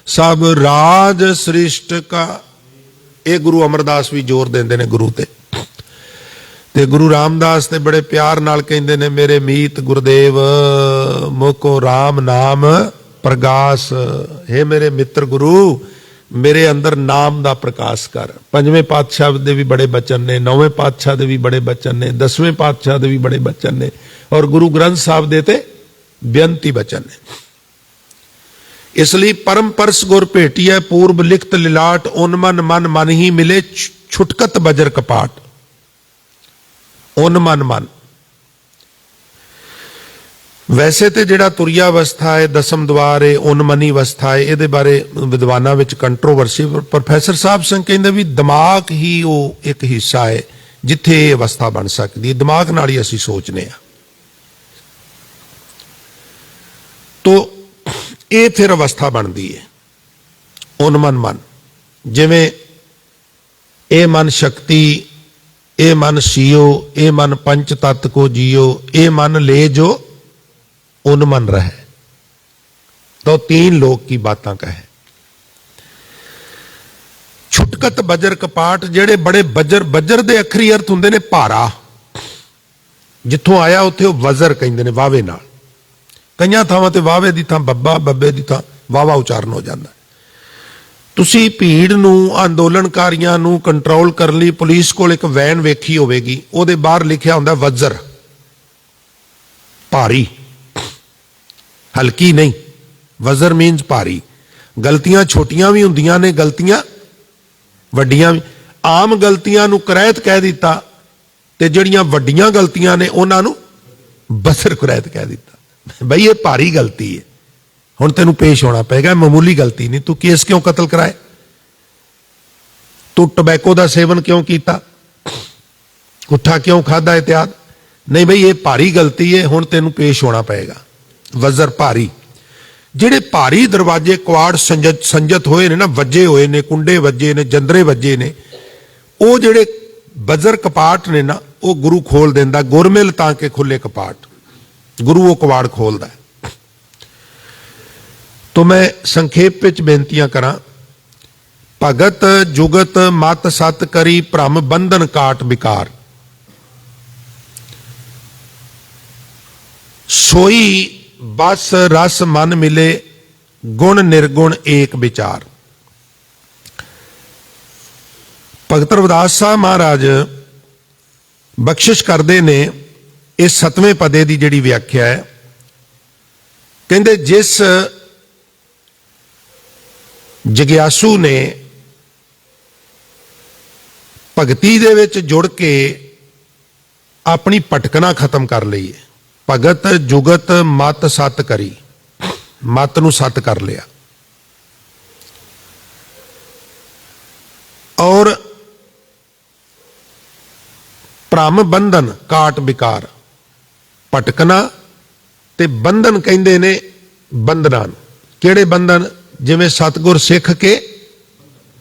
सब राज सृष्ट का। ਇਹ ਗੁਰੂ ਅਮਰਦਾਸ ਵੀ ਜ਼ੋਰ ਦਿੰਦੇ ਨੇ ਗੁਰੂ ਤੇ ਗੁਰੂ ਰਾਮਦਾਸ ਤੇ ਬੜੇ ਪਿਆਰ ਨਾਲ ਕਹਿੰਦੇ ਨੇ, ਮੇਰੇ ਮੀਤ ਗੁਰਦੇਵ ਮੋਕੋ ਰਾਮ ਨਾਮ ਪ੍ਰਗਾਸ। हे ਮੇਰੇ ਮਿੱਤਰ ਗੁਰੂ, ਮੇਰੇ ਅੰਦਰ ਨਾਮ ਦਾ ਪ੍ਰਕਾਸ਼ ਕਰ। ਪੰਜਵੇਂ ਪਾਤਸ਼ਾਹ ਦੇ ਵੀ ਬੜੇ ਬਚਨ ਨੇ, ਨੌਵੇਂ ਪਾਤਸ਼ਾਹ ਦੇ ਵੀ ਬੜੇ ਬਚਨ ਨੇ, 10ਵੇਂ ਪਾਤਸ਼ਾਹ ਦੇ ਵੀ ਬੜੇ ਬਚਨ ਨੇ, ਔਰ ਗੁਰੂ ਗ੍ਰੰਥ ਸਾਹਿਬ ਦੇ ਤੇ ਬੇਨਤੀ ਬਚਨ ਨੇ। ਇਸ ਲਈ ਪਰਮ ਪਰਸ ਗੁਰ ਭੇਟੀਐ ਪੂਰਬ ਲਿਖਤ ਲਿਲਾਟ, ਉਨ ਮਨ ਮਨ ਮਨ ਹੀ ਮਿਲੇ ਛੁਟਕਤ ਬਜਰ ਕਪਾਟ। ਉਨ ਮਨ ਮਨ ਵੈਸੇ ਤੇ ਜਿਹੜਾ ਤੁਰਿਆ ਅਵਸਥਾ ਹੈ, ਦਸਮ ਦਵਾਰ ਹੈ, ਉਨਮਨੀ ਅਵਸਥਾ ਹੈ, ਇਹਦੇ ਬਾਰੇ ਵਿਦਵਾਨਾਂ ਵਿੱਚ ਕੰਟਰੋਵਰਸੀ। ਪ੍ਰੋਫੈਸਰ ਸਾਹਿਬ ਸਿੰਘ ਕਹਿੰਦੇ ਵੀ ਦਿਮਾਗ ਹੀ ਉਹ ਇੱਕ ਹਿੱਸਾ ਹੈ ਜਿੱਥੇ ਇਹ ਅਵਸਥਾ ਬਣ ਸਕਦੀ ਹੈ, ਦਿਮਾਗ ਨਾਲ ਹੀ ਅਸੀਂ ਸੋਚਨੇ ਆ। ਤੋ ਇਹ ਫਿਰ ਅਵਸਥਾ ਬਣਦੀ ਹੈ ਉਨਮਨ ਮਨ। ਜਿਵੇਂ ਇਹ ਮਨ ਸ਼ਕਤੀ, ਇਹ ਮਨ ਸੀਓ, ਇਹ ਮਨ ਪੰਚ ਤਤ ਕੋ ਜੀਓ, ਇਹ ਮਨ ले जो उनमन रहे, तो 3 लोक की बातां कहे। छुटकत बजर कपाट, जेड़े बड़े बजर दे अखरी अर्थ हुंदे ने भारा, जिथों आया उत्थे वजर कहिंदे ने वावे नाल। कईयां थावां ते वावे दी थां बब्बा, बब्बे दी थां वावा उचारण हो जांदा। तुसी भीड़ नूं, अंदोलनकारियां नूं कंट्रोल करन लई पुलिस कोल एक वैन वेखी होवेगी, ਉਹਦੇ ਬਾਹਰ ਲਿਖਿਆ ਹੁੰਦਾ वजर, भारी, हल्की नहीं। वजर मीनस भारी। गलतियां छोटियां भी हुंदियां ने, गलतियां वड्डियां भी। आम गलतियां नूं करैत कह दिता ते जिहड़ियां वड्डियां गलतियां ने उन्हां नूं वजर करैत कह दिता। बई ये भारी गलती है, हुण तैनूं पेश होना पेगा, मामूली गलती नहीं। तू केस क्यों कतल कराए, तू टबैको का सेवन क्यों किया, गुट्ठा क्यों खादा, इत्यादि नहीं। बई ये भारी गलती है, हुण तैनूं पेश होना पेगा। वजर भारी। ਜਿਹੜੇ ਭਾਰੀ ਦਰਵਾਜ਼ੇ ਕੁਆੜ ਸੰਜਤ ਹੋਏ ਨੇ ਨਾ, ਵੱਜੇ ਹੋਏ ਨੇ, ਕੁੰਡੇ ਵੱਜੇ ਨੇ, ਜੰਦਰੇ ਵੱਜੇ ਨੇ, ਉਹ ਜਿਹੜੇ ਬਜਰ ਕਪਾਟ ਨੇ ਨਾ, ਉਹ ਗੁਰੂ ਖੋਲ ਦਿੰਦਾ। ਗੁਰਮਿਲ ਤਾਂ ਕਿ ਖੁੱਲੇ ਕਪਾਟ, ਗੁਰੂ ਉਹ ਕੁਆੜ ਖੋਲਦਾ। तो मैं संखेप विच बेनतियां करा। भगत जुगत मत सत करी, भ्रम बंधन काट विकार, सोई बस रस मन मिले, गुण निर्गुण एक विचार। भगत रविदास साहब महाराज बख्शिश करते ने इस 7वें पदे की जिहड़ी व्याख्या है, कहते जिस जग्यासू ने भगती दे विच जुड़ के अपनी भटकना खत्म कर ली है। भगत जुगत मत सत करी, मत नूं सत कर लिया, और भ्रम बंधन काट विकार। भटकना ते बंधन कहंदे ने बंधनां। किहड़े बंधन? जिवें सतगुर सिख के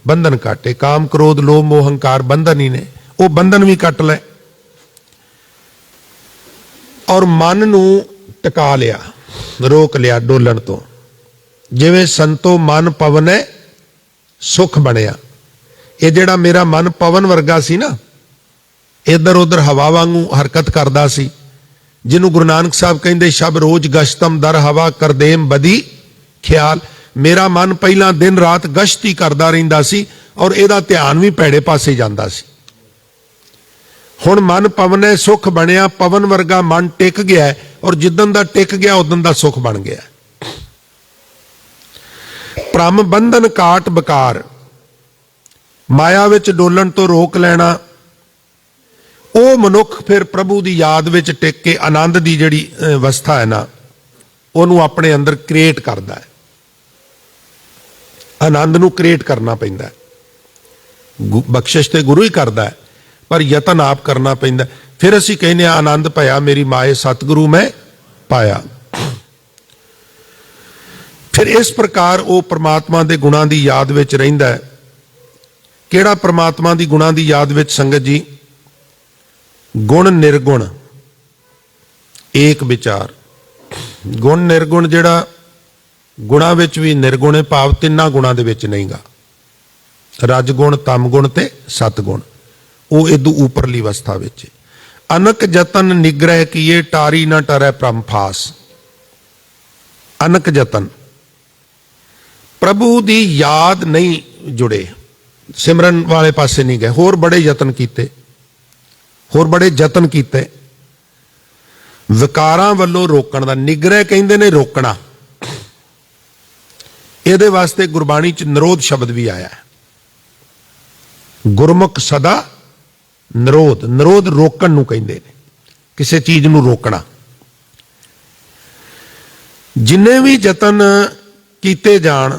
बंधन काटे। काम क्रोध लोभ मोह हंकार बंधन ही ने, वो बंधन भी कट ले, और मन नूं टका लिया, रोक लिया डोलन तो। जिवें संतो मन पवन है सुख बनया। ये जिहड़ा मेरा मन पवन वर्गा सी ना, इधर उधर हवा वांगू हरकत करदा सी, जिन्हों गुरु नानक साहब कहंदे शब रोज गश्तम दर हवा करदेम बदी ख्याल। मेरा मन पहला दिन रात गश्त ही करदा रहिंदा सी, और इहदा ध्यान भी भैड़े पासे जांदा सी। हुण मन पवन है सुख बनया, पवन वर्गा मन टिक गया है, और जिदन दा टिक गया उदन दा सुख बन गया। भ्रम बंधन काट विकार, माया विच डोलन तो रोक लेना। ਉਹ ਮਨੁੱਖ ਫਿਰ ਪ੍ਰਭੂ ਦੀ ਯਾਦ ਵਿੱਚ ਟਿਕ ਕੇ ਆਨੰਦ ਦੀ ਜਿਹੜੀ ਅਵਸਥਾ ਹੈ ਨਾ, ਉਹਨੂੰ ਆਪਣੇ ਅੰਦਰ ਕ੍ਰੀਏਟ ਕਰਦਾ ਹੈ। ਆਨੰਦ ਨੂੰ ਕ੍ਰੀਏਟ ਕਰਨਾ ਪੈਂਦਾ ਹੈ। ਬਖਸ਼ਿਸ਼ ਤੇ ਗੁਰੂ ਹੀ ਕਰਦਾ ਹੈ, ਪਰ ਯਤਨ ਆਪ ਕਰਨਾ ਪੈਂਦਾ। ਫਿਰ ਅਸੀਂ ਕਹਿੰਦੇ ਆ ਆਨੰਦ ਭਇਆ ਮੇਰੀ ਮਾਏ ਸਤਿਗੁਰੂ ਮੈਂ ਪਾਇਆ। ਫਿਰ ਇਸ ਪ੍ਰਕਾਰ ਉਹ ਪ੍ਰਮਾਤਮਾ ਦੇ ਗੁਣਾਂ ਦੀ ਯਾਦ ਵਿੱਚ ਰਹਿੰਦਾ ਹੈ। ਕਿਹੜਾ ਪ੍ਰਮਾਤਮਾ ਦੀ ਗੁਣਾਂ ਦੀ ਯਾਦ ਵਿੱਚ ਸੰਗਤ ਜੀ? ਗੁਣ ਨਿਰਗੁਣ ਏਕ ਵਿਚਾਰ। ਗੁਣ ਨਿਰਗੁਣ ਜਿਹੜਾ ਗੁਣਾ ਵਿੱਚ ਵੀ ਨਿਰਗੁਣ ਹੈ, ਭਾਵ ਤਿੰਨਾਂ ਗੁਣਾਂ ਦੇ ਵਿੱਚ ਨਹੀਂਗਾ। ਰਜ ਗੁਣ, ਤਮ ਗੁਣ ਤੇ ਸਤ ਗੁਣ, ਉਹ ਇਦੋਂ ਉਪਰਲੀ ਅਵਸਥਾ ਵਿੱਚ ਹੈ। ਅਨਕ ਜਤਨ ਨਿਗ੍ਰਹਿ ਕੀਏ, ਟਾਰੀ ਨਾ ਟਰੈ ਭ੍ਰਮ ਫਾਸ। ਅਨਕ ਜਤਨ, ਪ੍ਰਭੂ ਦੀ ਯਾਦ ਨਹੀਂ ਜੁੜੇ, ਸਿਮਰਨ ਵਾਲੇ ਪਾਸੇ ਨਹੀਂ ਗਏ, ਹੋਰ ਬੜੇ ਯਤਨ ਕੀਤੇ, ਹੋਰ ਬੜੇ ਯਤਨ ਕੀਤੇ ਵਿਕਾਰਾਂ ਵੱਲੋਂ ਰੋਕਣ ਦਾ। ਨਿਗ੍ਰਹਿ ਕਹਿੰਦੇ ਨੇ ਰੋਕਣਾ, ਇਹਦੇ ਵਾਸਤੇ ਗੁਰਬਾਣੀ ਚ ਨਿਰੋਧ ਸ਼ਬਦ ਵੀ ਆਇਆ ਹੈ। ਗੁਰਮੁਖ ਸਦਾ ਨਿਰੋਧ, ਨਿਰੋਧ ਰੋਕਣ ਨੂੰ ਕਹਿੰਦੇ ਨੇ, ਕਿਸੇ ਚੀਜ਼ ਨੂੰ ਰੋਕਣਾ। ਜਿੰਨੇ ਵੀ ਯਤਨ ਕੀਤੇ ਜਾਣ,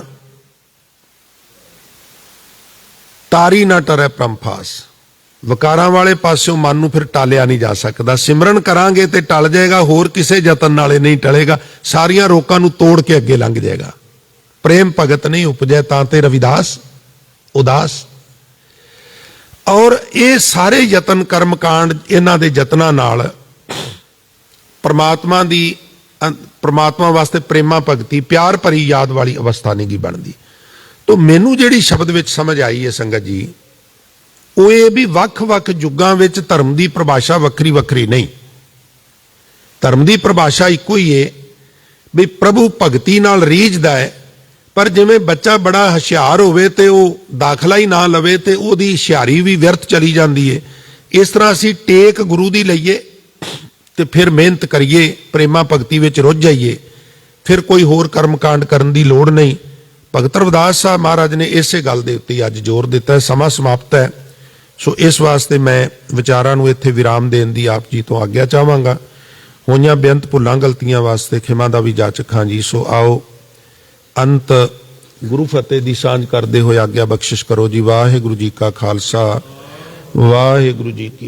ਤਾਰੀ ਨਾ ਟਰੈ ਭ੍ਰਮ ਫਾਸ, ਵਿਕਾਰਾਂ ਵਾਲੇ ਪਾਸਿਓਂ ਮਨ ਨੂੰ ਫਿਰ ਟਾਲਿਆ ਨਹੀਂ ਜਾ ਸਕਦਾ। ਸਿਮਰਨ ਕਰਾਂਗੇ ਤੇ ਟਲ ਜਾਏਗਾ, ਹੋਰ ਕਿਸੇ ਯਤਨ ਨਾਲੇ ਨਹੀਂ ਟਲੇਗਾ, ਸਾਰੀਆਂ ਰੋਕਾਂ ਨੂੰ ਤੋੜ ਕੇ ਅੱਗੇ ਲੰਘ ਜਾਏਗਾ। ਪ੍ਰੇਮ ਭਗਤ ਨਹੀਂ ਉਪਜੈ ਤਾਂ ਤੇ ਰਵਿਦਾਸ ਉਦਾਸ। ਔਰ ਇਹ ਸਾਰੇ ਯਤਨ ਕਰਮਕਾਂਡ, ਇਹਨਾਂ ਦੇ ਯਤਨਾਂ ਨਾਲ ਪ੍ਰਮਾਤਮਾ ਵਾਸਤੇ ਪ੍ਰੇਮਾ ਭਗਤੀ, ਪਿਆਰ ਭਰੀ ਯਾਦ ਵਾਲੀ ਅਵਸਥਾ ਨਹੀਂ ਗੀ ਬਣਦੀ। ਤੋ ਮੈਨੂੰ ਜਿਹੜੀ ਸ਼ਬਦ ਵਿੱਚ ਸਮਝ ਆਈ ਹੈ ਸੰਗਤ ਜੀ, ਉਹ ਇਹ ਵੀ ਵੱਖ-ਵੱਖ ਯੁੱਗਾਂ ਵਿੱਚ ਧਰਮ ਦੀ ਪਰਿਭਾਸ਼ਾ ਵੱਖਰੀ ਵੱਖਰੀ ਨਹੀਂ। ਧਰਮ ਦੀ ਪਰਿਭਾਸ਼ਾ ਇੱਕੋ ਹੀ ਹੈ ਵੀ ਪ੍ਰਭੂ ਭਗਤੀ ਨਾਲ ਰੀਝਦਾ ਹੈ, ਪਰ ਜਿਵੇਂ ਬੱਚਾ ਬੜਾ ਹੁਸ਼ਿਆਰ ਹੋਵੇ ਤੇ ਉਹ ਦਾਖਲਾ ਹੀ ਨਾ ਲਵੇ ਤੇ ਉਹਦੀ ਹੁਸ਼ਿਆਰੀ ਵੀ ਵਿਅਰਥ ਚਲੀ ਜਾਂਦੀ ਹੈ। ਇਸ ਤਰ੍ਹਾਂ ਅਸੀਂ ਟੇਕ ਗੁਰੂ ਦੀ ਲਈਏ ਤੇ ਫਿਰ ਮਿਹਨਤ ਕਰੀਏ, ਪ੍ਰੇਮਾ ਭਗਤੀ ਵਿੱਚ ਰੁੱਝ ਜਾਈਏ, ਫਿਰ ਕੋਈ ਹੋਰ ਕਰਮਕਾਂਡ ਕਰਨ ਦੀ ਲੋੜ ਨਹੀਂ। ਭਗਤ ਰਵਿਦਾਸ ਸਾਹਿਬ ਮਹਾਰਾਜ ਨੇ ਇਸੇ ਗੱਲ ਦੇ ਉੱਤੇ ਅੱਜ ਜ਼ੋਰ ਦਿੱਤਾ ਹੈ। ਸਮਾਂ ਸਮਾਪਤ ਹੈ, ਸੋ ਇਸ ਵਾਸਤੇ ਮੈਂ ਵਿਚਾਰਾਂ ਨੂੰ ਇੱਥੇ ਵਿਰਾਮ ਦੇਣ ਦੀ ਆਪ ਜੀ ਤੋਂ ਆਗਿਆ ਚਾਹਾਂਗਾ। ਹੋਈਆਂ ਬੇਅੰਤ ਭੁੱਲਾਂ ਗਲਤੀਆਂ ਵਾਸਤੇ ਖਿਮਾ ਦਾ ਵੀ ਜਾਚਕ ਹਾਂ ਜੀ। ਸੋ ਆਓ ਅੰਤ ਗੁਰੂ ਫਤਿਹ ਦੀ ਸਾਂਝ ਕਰਦੇ ਹੋਏ ਆਗਿਆ ਬਖਸ਼ਿਸ਼ ਕਰੋ ਜੀ। ਵਾਹਿਗੁਰੂ ਜੀ ਕਾ ਖਾਲਸਾ, ਵਾਹਿਗੁਰੂ ਜੀ ਕੀ